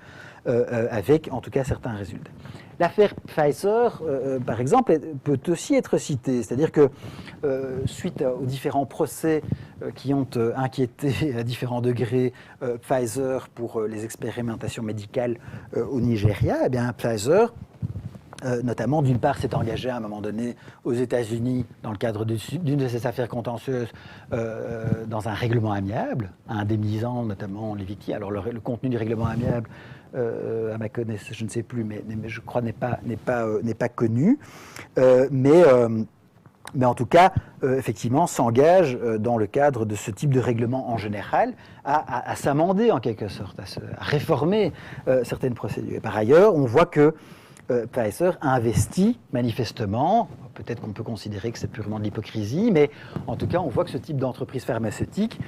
avec en tout cas certains résultats. L'affaire Pfizer, par exemple, peut aussi être citée, c'est-à-dire que suite aux différents procès qui ont inquiété à différents degrés Pfizer pour les expérimentations médicales au Nigeria, eh bien Pfizer, notamment, d'une part, s'est engagé à un moment donné aux États-Unis dans le cadre d'une de ces affaires contentieuses dans un règlement amiable, indemnisant notamment les victimes. Alors le contenu du règlement amiable, à ma connaissance, je ne sais plus, mais je crois n'est pas connu. Mais en tout cas, effectivement, s'engage dans le cadre de ce type de règlement en général à s'amender en quelque sorte, à réformer certaines procédures. Et par ailleurs, on voit que Pfizer a investi manifestement, peut-être qu'on peut considérer que c'est purement de l'hypocrisie, mais en tout cas on voit que ce type d'entreprise pharmaceutique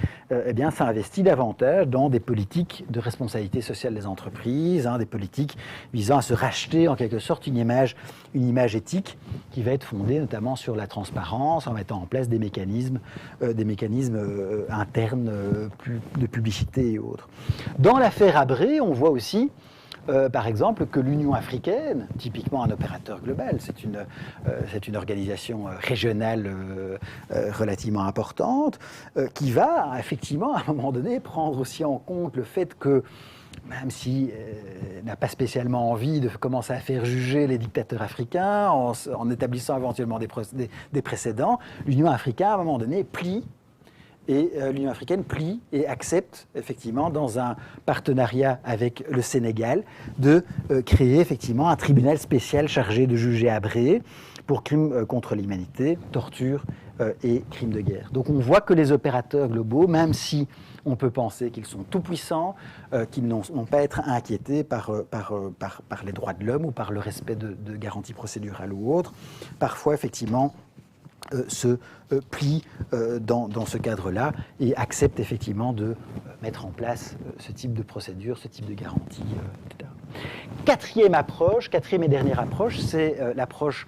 s'investit davantage dans des politiques de responsabilité sociale des entreprises, des politiques visant à se racheter en quelque sorte une image éthique qui va être fondée notamment sur la transparence, en mettant en place des mécanismes internes de publicité et autres. Dans l'affaire Abré, on voit aussi par exemple, que l'Union africaine, typiquement un opérateur global, c'est une organisation régionale relativement importante, qui va effectivement à un moment donné prendre aussi en compte le fait que, même si n'a pas spécialement envie de commencer à faire juger les dictateurs africains en établissant éventuellement des précédents, l'Union africaine à un moment donné plie. Et l'Union africaine plie et accepte effectivement dans un partenariat avec le Sénégal de créer effectivement un tribunal spécial chargé de juger Abré pour crimes contre l'humanité, torture et crimes de guerre. Donc on voit que les opérateurs globaux, même si on peut penser qu'ils sont tout-puissants, qu'ils n'ont pas à être inquiétés par les droits de l'homme ou par le respect de garanties procédurales ou autres, parfois effectivement se plie dans ce cadre-là et accepte effectivement de mettre en place ce type de procédure, ce type de garantie, etc. Quatrième et dernière approche, c'est l'approche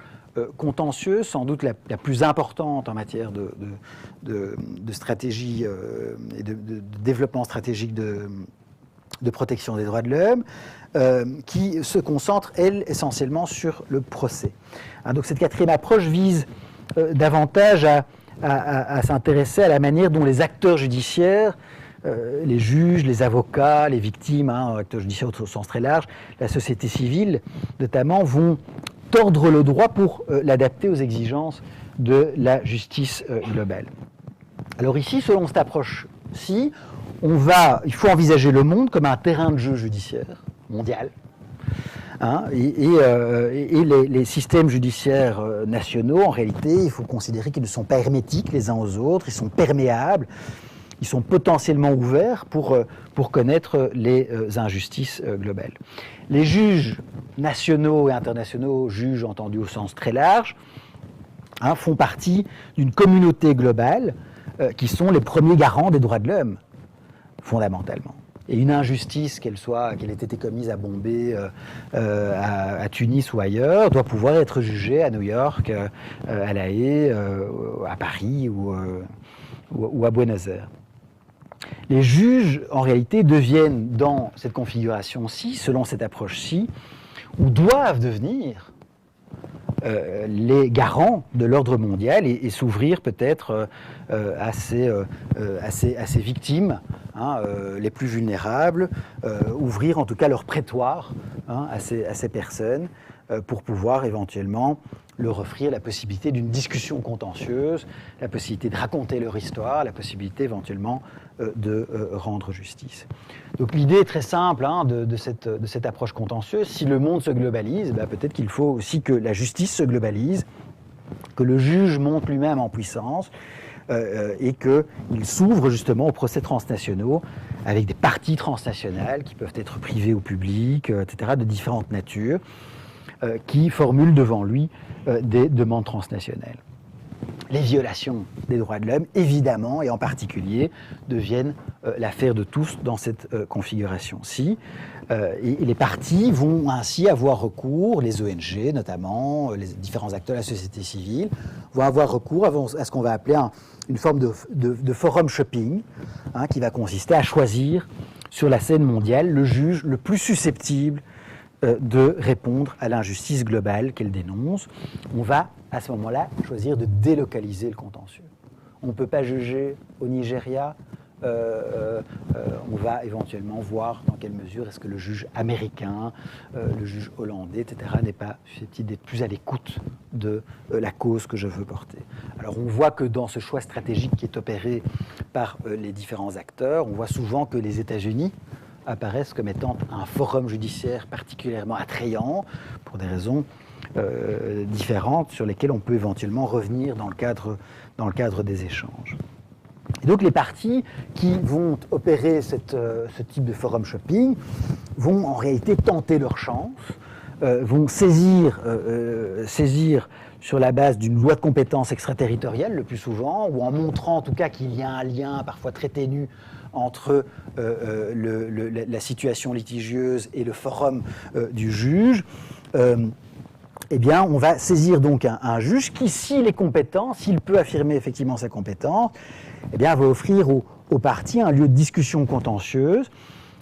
contentieuse, sans doute la plus importante en matière de stratégie et de développement stratégique de protection des droits de l'homme, qui se concentre, elle, essentiellement sur le procès. Donc cette quatrième approche vise davantage à s'intéresser à la manière dont les acteurs judiciaires, les juges, les avocats, les victimes, acteurs judiciaires au sens très large, la société civile notamment, vont tordre le droit pour l'adapter aux exigences de la justice globale. Alors ici, selon cette approche-ci, il faut envisager le monde comme un terrain de jeu judiciaire mondial. Les systèmes judiciaires nationaux, en réalité, il faut considérer qu'ils ne sont pas hermétiques les uns aux autres, ils sont perméables, ils sont potentiellement ouverts pour connaître les injustices globales. Les juges nationaux et internationaux, juges entendus au sens très large, font partie d'une communauté globale qui sont les premiers garants des droits de l'homme, fondamentalement. Et une injustice, qu'elle ait été commise à Bombay, à Tunis ou ailleurs, doit pouvoir être jugée à New York, à La Haye, à Paris ou à Buenos Aires. Les juges, en réalité, deviennent dans cette configuration-ci, selon cette approche-ci, ou doivent devenir les garants de l'ordre mondial et s'ouvrir peut-être à ces victimes les plus vulnérables, ouvrir en tout cas leur prétoire à ces personnes pour pouvoir éventuellement leur offrir la possibilité d'une discussion contentieuse, la possibilité de raconter leur histoire, la possibilité éventuellement de rendre justice. Donc l'idée est très simple de cette approche contentieuse. Si le monde se globalise, peut-être qu'il faut aussi que la justice se globalise, que le juge monte lui-même en puissance et qu'il s'ouvre justement aux procès transnationaux avec des parties transnationales qui peuvent être privées ou publiques, etc., de différentes natures, qui formulent devant lui des demandes transnationales. les violations des droits de l'homme, évidemment, et en particulier, deviennent l'affaire de tous dans cette configuration-ci. Et les partis vont ainsi avoir recours, les ONG notamment, les différents acteurs de la société civile, vont avoir recours à ce qu'on va appeler une forme de forum shopping, qui va consister à choisir sur la scène mondiale le juge le plus susceptible de répondre à l'injustice globale qu'elle dénonce. On va, à ce moment-là, choisir de délocaliser le contentieux. On ne peut pas juger au Nigeria. On va éventuellement voir dans quelle mesure est-ce que le juge américain, le juge hollandais, etc., n'est pas susceptible d'être plus à l'écoute de la cause que je veux porter. Alors on voit que dans ce choix stratégique qui est opéré par les différents acteurs, on voit souvent que les États-Unis apparaissent comme étant un forum judiciaire particulièrement attrayant pour des raisons différentes sur lesquelles on peut éventuellement revenir dans le cadre des échanges. Et donc les partis qui vont opérer ce type de forum shopping vont en réalité tenter leur chance, vont saisir sur la base d'une loi de compétence extraterritoriale le plus souvent, ou en montrant en tout cas qu'il y a un lien parfois très ténu entre la situation litigieuse et le forum du juge. Eh bien, on va saisir donc un juge qui, s'il est compétent, s'il peut affirmer effectivement sa compétence, eh bien, va offrir aux parties un lieu de discussion contentieuse,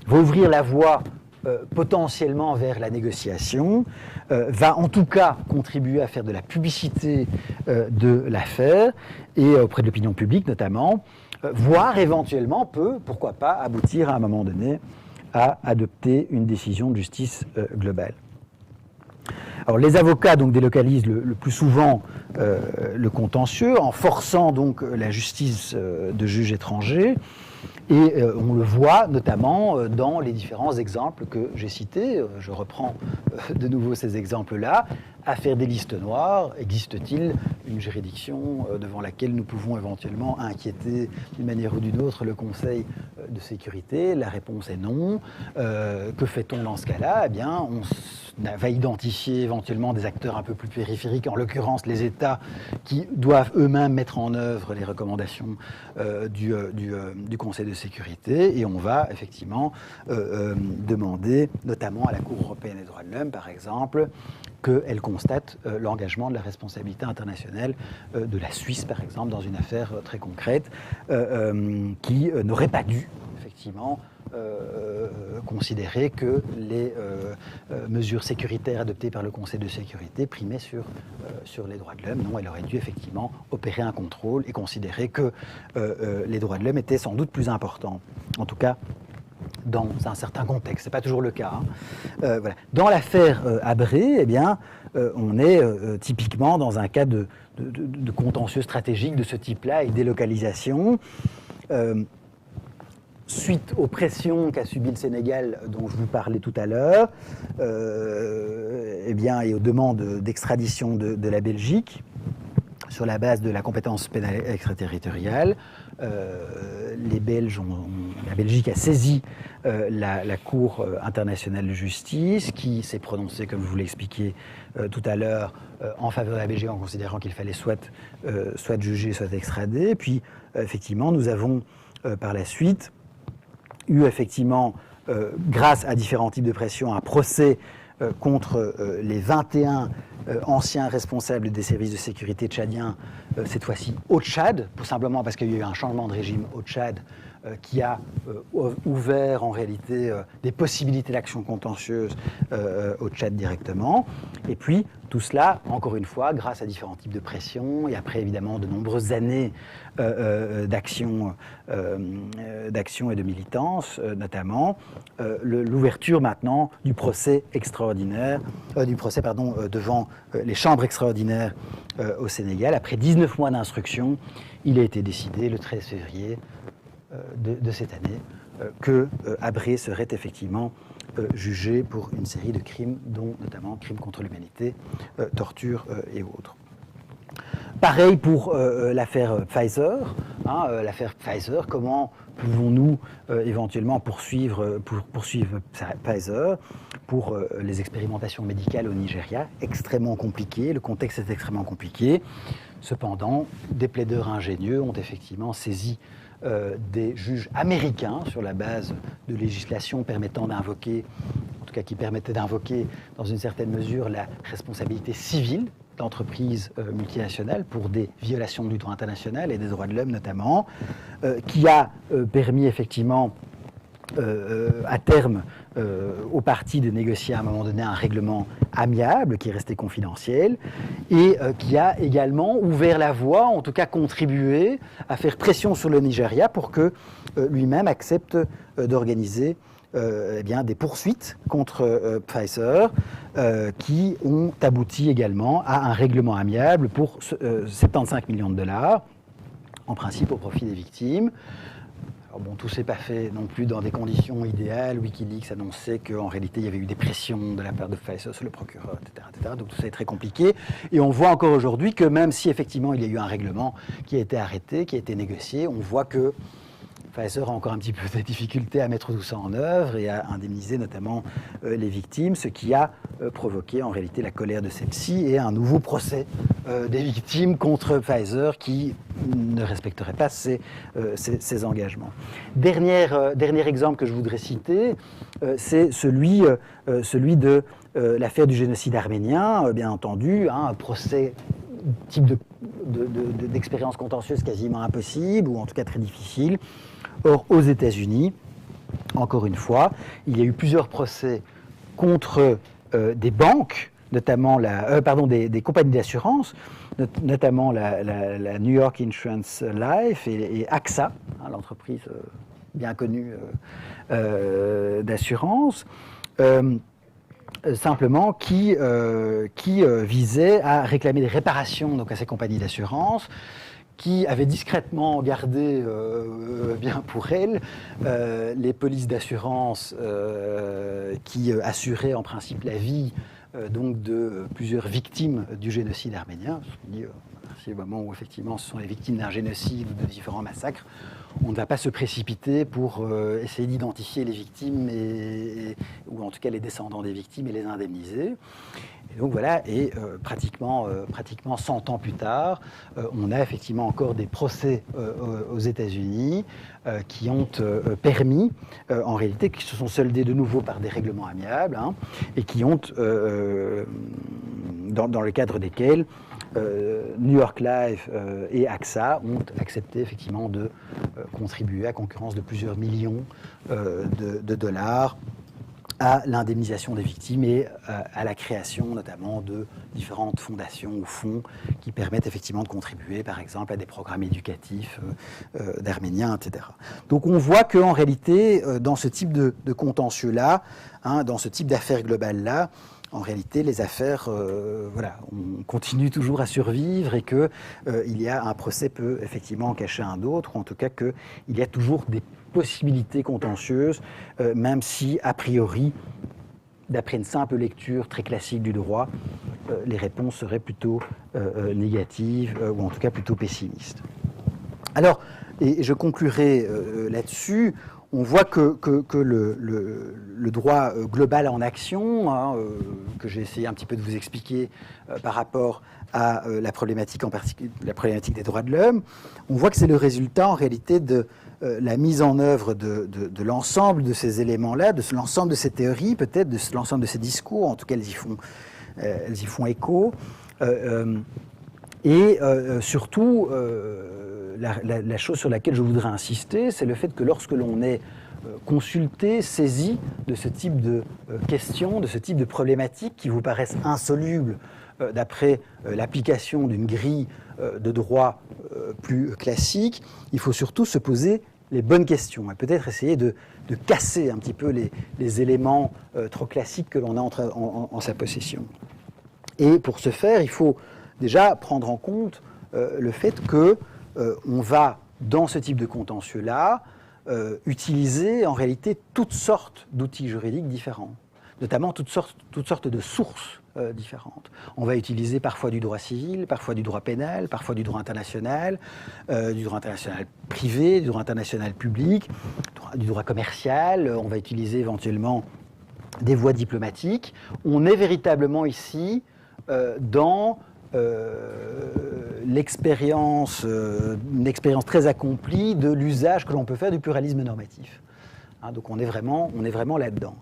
va ouvrir la voie potentiellement vers la négociation, va en tout cas contribuer à faire de la publicité de l'affaire et auprès de l'opinion publique notamment, voire éventuellement peut, pourquoi pas, aboutir à un moment donné à adopter une décision de justice globale. Alors, les avocats donc délocalisent le plus souvent le contentieux en forçant donc la justice de juges étrangers. Et on le voit notamment dans les différents exemples que j'ai cités. Je reprends de nouveau ces exemples-là. Affaire des listes noires, existe-t-il une juridiction devant laquelle nous pouvons éventuellement inquiéter d'une manière ou d'une autre le Conseil de sécurité? La réponse est non. Que fait-on dans ce cas-là? Eh bien, on va identifier éventuellement des acteurs un peu plus périphériques, en l'occurrence les États qui doivent eux-mêmes mettre en œuvre les recommandations du Conseil de sécurité, et on va effectivement demander, notamment à la Cour européenne des droits de l'homme, par exemple, qu'elle constate l'engagement de la responsabilité internationale de la Suisse, par exemple, dans une affaire très concrète, qui n'aurait pas dû, effectivement, considérer que les mesures sécuritaires adoptées par le Conseil de sécurité primaient sur les droits de l'homme. Non, elle aurait dû effectivement opérer un contrôle et considérer que les droits de l'homme étaient sans doute plus importants. En tout cas, dans un certain contexte. Ce n'est pas toujours le cas. Voilà. Dans l'affaire Habré, eh bien, on est typiquement dans un cas de contentieux stratégique de ce type-là et délocalisation. Suite aux pressions qu'a subies le Sénégal, dont je vous parlais tout à l'heure, eh bien, et aux demandes d'extradition de la Belgique, sur la base de la compétence pénale extraterritoriale, la Belgique a saisi la Cour internationale de justice, qui s'est prononcée, comme je vous l'ai expliqué tout à l'heure, en faveur de la Belgique, en considérant qu'il fallait soit juger, soit extrader. Puis, effectivement, nous avons par la suite eu, effectivement, grâce à différents types de pression, un procès contre les 21 anciens responsables des services de sécurité tchadiens, cette fois-ci au Tchad, tout simplement parce qu'il y a eu un changement de régime au Tchad qui a ouvert en réalité des possibilités d'action contentieuse au Tchad directement. Et puis tout cela, encore une fois, grâce à différents types de pression et après évidemment de nombreuses années d'action et de militance notamment, l'ouverture maintenant du procès extraordinaire, devant les chambres extraordinaires au Sénégal. Après 19 mois d'instruction, il a été décidé le 13 février de cette année que Habré serait effectivement jugé pour une série de crimes, dont notamment crimes contre l'humanité, torture et autres. Pareil pour l'affaire Pfizer, l'affaire Pfizer, comment pouvons-nous éventuellement poursuivre Pfizer pour les expérimentations médicales au Nigeria, extrêmement compliqué, le contexte est extrêmement compliqué. Cependant, des plaideurs ingénieux ont effectivement saisi des juges américains sur la base de législation permettant d'invoquer, en tout cas qui permettait d'invoquer dans une certaine mesure la responsabilité civile d'entreprises multinationales pour des violations du droit international et des droits de l'homme notamment, qui a permis effectivement à terme aux partis de négocier à un moment donné un règlement amiable qui est resté confidentiel et qui a également ouvert la voie, en tout cas contribué à faire pression sur le Nigeria pour que lui-même accepte d'organiser des poursuites contre Pfizer qui ont abouti également à un règlement amiable pour 75 millions de dollars, en principe au profit des victimes. Alors bon, tout ne s'est pas fait non plus dans des conditions idéales. Wikileaks annonçait qu'en réalité, il y avait eu des pressions de la part de Pfizer sur le procureur, etc. Donc tout ça est très compliqué. Et on voit encore aujourd'hui que même si effectivement il y a eu un règlement qui a été arrêté, qui a été négocié, on voit que Pfizer a encore un petit peu de difficulté à mettre tout ça en œuvre et à indemniser notamment les victimes, ce qui a provoqué en réalité la colère de celle-ci et un nouveau procès des victimes contre Pfizer qui ne respecterait pas ses engagements. Dernier exemple que je voudrais citer, c'est celui de l'affaire du génocide arménien, bien entendu, un procès type d'expérience contentieuse quasiment impossible, ou en tout cas très difficile. Or, aux États-Unis, encore une fois, il y a eu plusieurs procès contre des banques, notamment des compagnies d'assurance, notamment la New York Insurance Life et AXA, l'entreprise bien connue d'assurance. Simplement qui visait à réclamer des réparations donc à ces compagnies d'assurance qui avaient discrètement gardé bien pour elles les polices d'assurance qui assuraient en principe la vie donc de plusieurs victimes du génocide arménien. C'est le moment où effectivement ce sont les victimes d'un génocide ou de différents massacres. On ne va pas se précipiter pour essayer d'identifier les victimes ou en tout cas les descendants des victimes et les indemniser. Et donc voilà, et pratiquement 100 ans plus tard, on a effectivement encore des procès aux États-Unis qui ont permis, en réalité, qui se sont soldés de nouveau par des règlements amiables et qui ont, dans le cadre desquels, New York Life et AXA ont accepté effectivement de contribuer à concurrence de plusieurs millions de dollars à l'indemnisation des victimes et à la création notamment de différentes fondations ou fonds qui permettent effectivement de contribuer par exemple à des programmes éducatifs d'Arméniens, etc. Donc on voit qu'en réalité dans ce type de contentieux-là, dans ce type d'affaires globales-là, en réalité, les affaires, on continue toujours à survivre et que il y a un procès peut effectivement en cacher un autre, ou en tout cas qu'il y a toujours des possibilités contentieuses, même si, a priori, d'après une simple lecture très classique du droit, les réponses seraient plutôt négatives, ou en tout cas plutôt pessimistes. Alors, et je conclurai là-dessus. On voit que le droit global en action, que j'ai essayé un petit peu de vous expliquer par rapport à la problématique en particulier, la problématique des droits de l'homme, on voit que c'est le résultat en réalité de la mise en œuvre de l'ensemble de ces éléments-là, de l'ensemble de ces théories, peut-être de l'ensemble de ces discours, en tout cas elles y font écho, et surtout la chose sur laquelle je voudrais insister, c'est le fait que lorsque l'on est consulté, saisi de ce type de questions, de ce type de problématiques qui vous paraissent insolubles d'après l'application d'une grille de droit plus classique, il faut surtout se poser les bonnes questions et peut-être essayer de casser un petit peu les éléments trop classiques que l'on a en sa possession. Et pour ce faire, il faut déjà prendre en compte le fait que on va, dans ce type de contentieux-là, utiliser en réalité toutes sortes d'outils juridiques différents. notamment toutes sortes de sources différentes. On va utiliser parfois du droit civil, parfois du droit pénal, parfois du droit international privé, du droit international public, du droit commercial. On va utiliser éventuellement des voies diplomatiques. On est véritablement ici dans une expérience très accomplie de l'usage que l'on peut faire du pluralisme normatif. Donc on est vraiment là-dedans.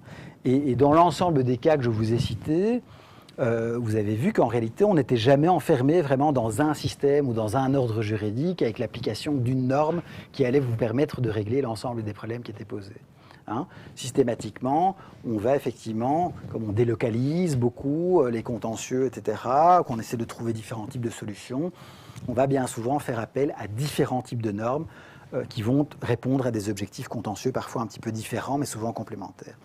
Et dans l'ensemble des cas que je vous ai cités, vous avez vu qu'en réalité, on n'était jamais enfermé vraiment dans un système ou dans un ordre juridique avec l'application d'une norme qui allait vous permettre de régler l'ensemble des problèmes qui étaient posés. Systématiquement, on va effectivement, comme on délocalise beaucoup les contentieux, etc., qu'on essaie de trouver différents types de solutions, on va bien souvent faire appel à différents types de normes qui vont répondre à des objectifs contentieux parfois un petit peu différents, mais souvent complémentaires.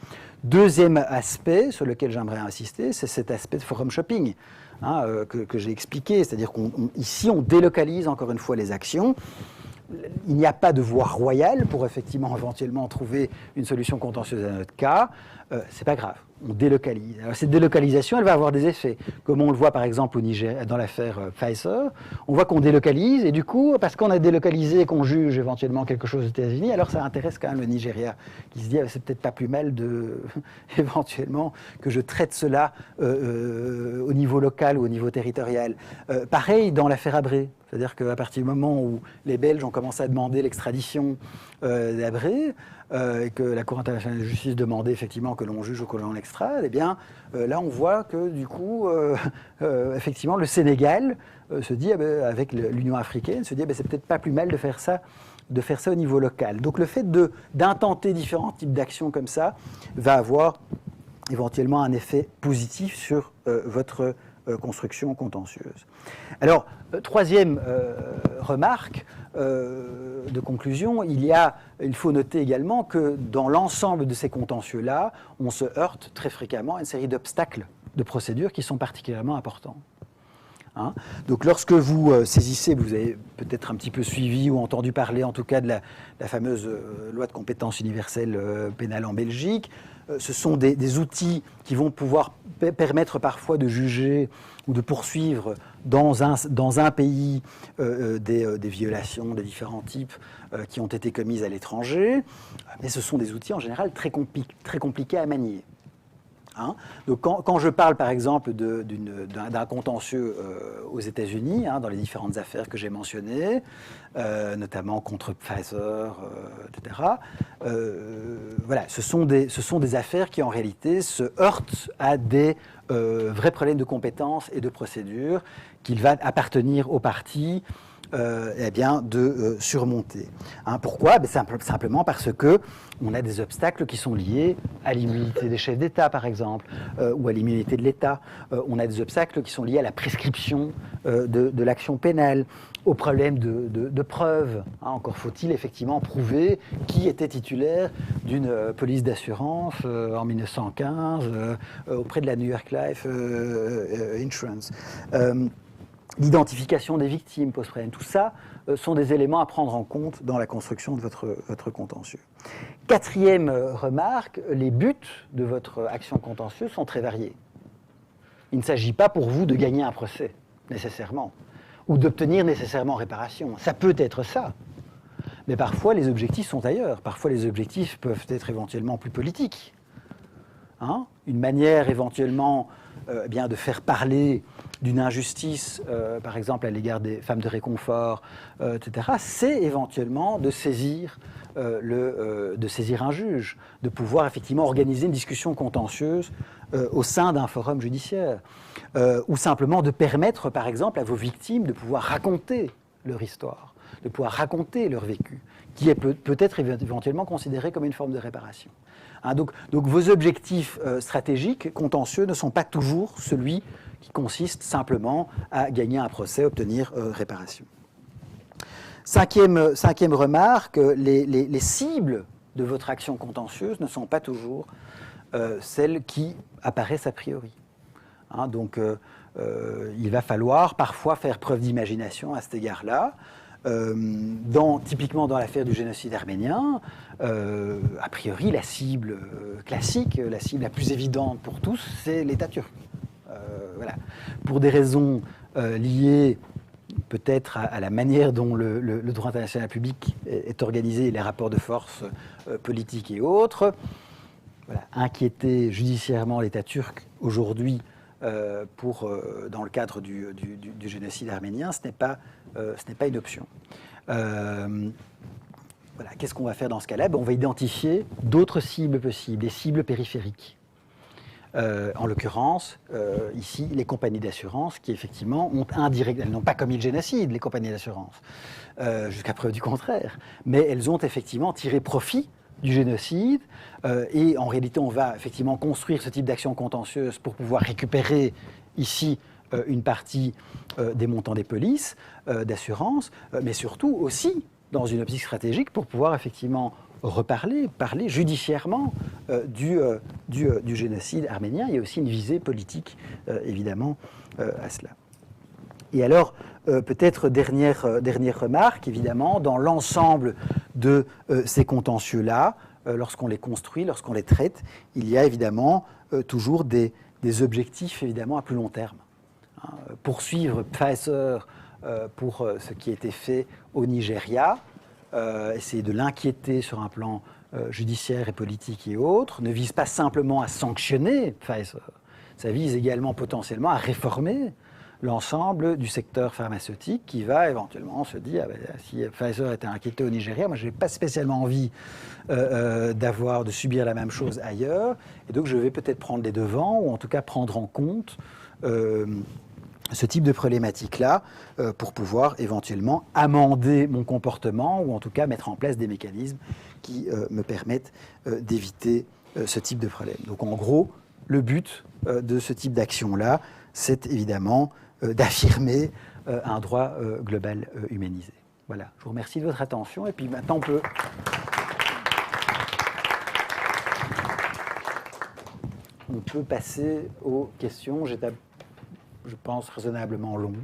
Deuxième aspect sur lequel j'aimerais insister, c'est cet aspect de forum shopping que j'ai expliqué, c'est-à-dire qu'ici on délocalise encore une fois les actions. Il n'y a pas de voie royale pour effectivement éventuellement trouver une solution contentieuse à notre cas. C'est pas grave, on délocalise. Alors cette délocalisation, elle va avoir des effets. Comme on le voit par exemple au Niger, dans l'affaire Pfizer, on voit qu'on délocalise et du coup, parce qu'on a délocalisé et qu'on juge éventuellement quelque chose aux États-Unis, alors ça intéresse quand même le Nigeria qui se dit c'est peut-être pas plus mal éventuellement que je traite cela au niveau local ou au niveau territorial. Pareil dans l'affaire Habré. C'est-à-dire qu'à partir du moment où les Belges ont commencé à demander l'extradition d'Habré, et que la Cour internationale de justice demandait effectivement que l'on juge ou que l'on l'extrade, eh bien là on voit que du coup, effectivement, le Sénégal se dit, avec l'Union africaine, se dit c'est peut-être pas plus mal de faire ça au niveau local. Donc le fait d'intenter différents types d'actions comme ça va avoir éventuellement un effet positif sur votre construction contentieuse. Alors, troisième remarque de conclusion, il faut noter également que dans l'ensemble de ces contentieux-là, on se heurte très fréquemment à une série d'obstacles de procédure qui sont particulièrement importants. Donc lorsque vous saisissez, vous avez peut-être un petit peu suivi ou entendu parler en tout cas de la fameuse loi de compétence universelle pénale en Belgique, ce sont des outils qui vont pouvoir permettre parfois de juger ou de poursuivre dans un pays des violations de différents types qui ont été commises à l'étranger, mais ce sont des outils en général très compliqués à manier. Donc quand je parle par exemple d'un contentieux aux États-Unis, dans les différentes affaires que j'ai mentionnées, notamment contre Pfizer, etc., voilà, ce sont des affaires qui en réalité se heurtent à des vrais problèmes de compétences et de procédure qu'il va appartenir aux parties de surmonter. Pourquoi ? Simplement parce que on a des obstacles qui sont liés à l'immunité des chefs d'État, par exemple, ou à l'immunité de l'État. On a des obstacles qui sont liés à la prescription de l'action pénale, au problème de preuves. Encore faut-il effectivement prouver qui était titulaire d'une police d'assurance en 1915 auprès de la New York Life Insurance. L'identification des victimes pose problème. Tout ça sont des éléments à prendre en compte dans la construction de votre contentieux. Quatrième remarque, les buts de votre action contentieuse sont très variés. Il ne s'agit pas pour vous de gagner un procès, nécessairement, ou d'obtenir nécessairement réparation. Ça peut être ça, mais parfois les objectifs sont ailleurs. Parfois les objectifs peuvent être éventuellement plus politiques. Une manière éventuellement de faire parler d'une injustice, par exemple à l'égard des femmes de réconfort, etc., c'est éventuellement de saisir un juge, de pouvoir effectivement organiser une discussion contentieuse au sein d'un forum judiciaire, ou simplement de permettre, par exemple, à vos victimes de pouvoir raconter leur histoire, de pouvoir raconter leur vécu, qui est peut-être éventuellement considéré comme une forme de réparation. Donc vos objectifs stratégiques, contentieux, ne sont pas toujours celui qui consiste simplement à gagner un procès, obtenir réparation. Cinquième remarque, les cibles de votre action contentieuse ne sont pas toujours celles qui apparaissent a priori. Donc il va falloir parfois faire preuve d'imagination à cet égard-là. Typiquement dans l'affaire du génocide arménien, a priori, la cible classique, la cible la plus évidente pour tous, c'est l'État turc. Voilà. Pour des raisons liées peut-être à la manière dont le droit international public est organisé, les rapports de force politiques et autres, voilà, inquiéter judiciairement l'État turc aujourd'hui dans le cadre du génocide arménien, ce n'est pas une option. Voilà, qu'est-ce qu'on va faire dans ce cas-là? On va identifier d'autres cibles possibles, des cibles périphériques. En l'occurrence, ici, les compagnies d'assurance qui, effectivement, ont indirectement, elles n'ont pas commis le génocide, les compagnies d'assurance, jusqu'à preuve du contraire, mais elles ont effectivement tiré profit du génocide, et en réalité, on va effectivement construire ce type d'action contentieuse pour pouvoir récupérer ici une partie des montants des polices d'assurance, mais surtout aussi dans une optique stratégique pour pouvoir effectivement parler judiciairement du génocide arménien. Il y a aussi une visée politique, évidemment, à cela. Et alors, peut-être dernière remarque, évidemment, dans l'ensemble de ces contentieux-là, lorsqu'on les construit, lorsqu'on les traite, il y a évidemment toujours des objectifs, évidemment, à plus long terme. Hein, poursuivre Pfizer pour ce qui a été fait au Nigeria, essayer de l'inquiéter sur un plan judiciaire et politique et autres, ne vise pas simplement à sanctionner Pfizer, ça vise également potentiellement à réformer l'ensemble du secteur pharmaceutique qui va éventuellement se dire si Pfizer était inquiété au Nigeria, moi je n'ai pas spécialement envie de subir la même chose ailleurs, et donc je vais peut-être prendre les devants, ou en tout cas prendre en compte ce type de problématique-là pour pouvoir éventuellement amender mon comportement, ou en tout cas mettre en place des mécanismes qui me permettent d'éviter ce type de problème. Donc en gros, le but de ce type d'action-là, c'est évidemment d'affirmer un droit global humanisé. Voilà, je vous remercie de votre attention, et puis maintenant on peut passer aux questions. Je pense raisonnablement long.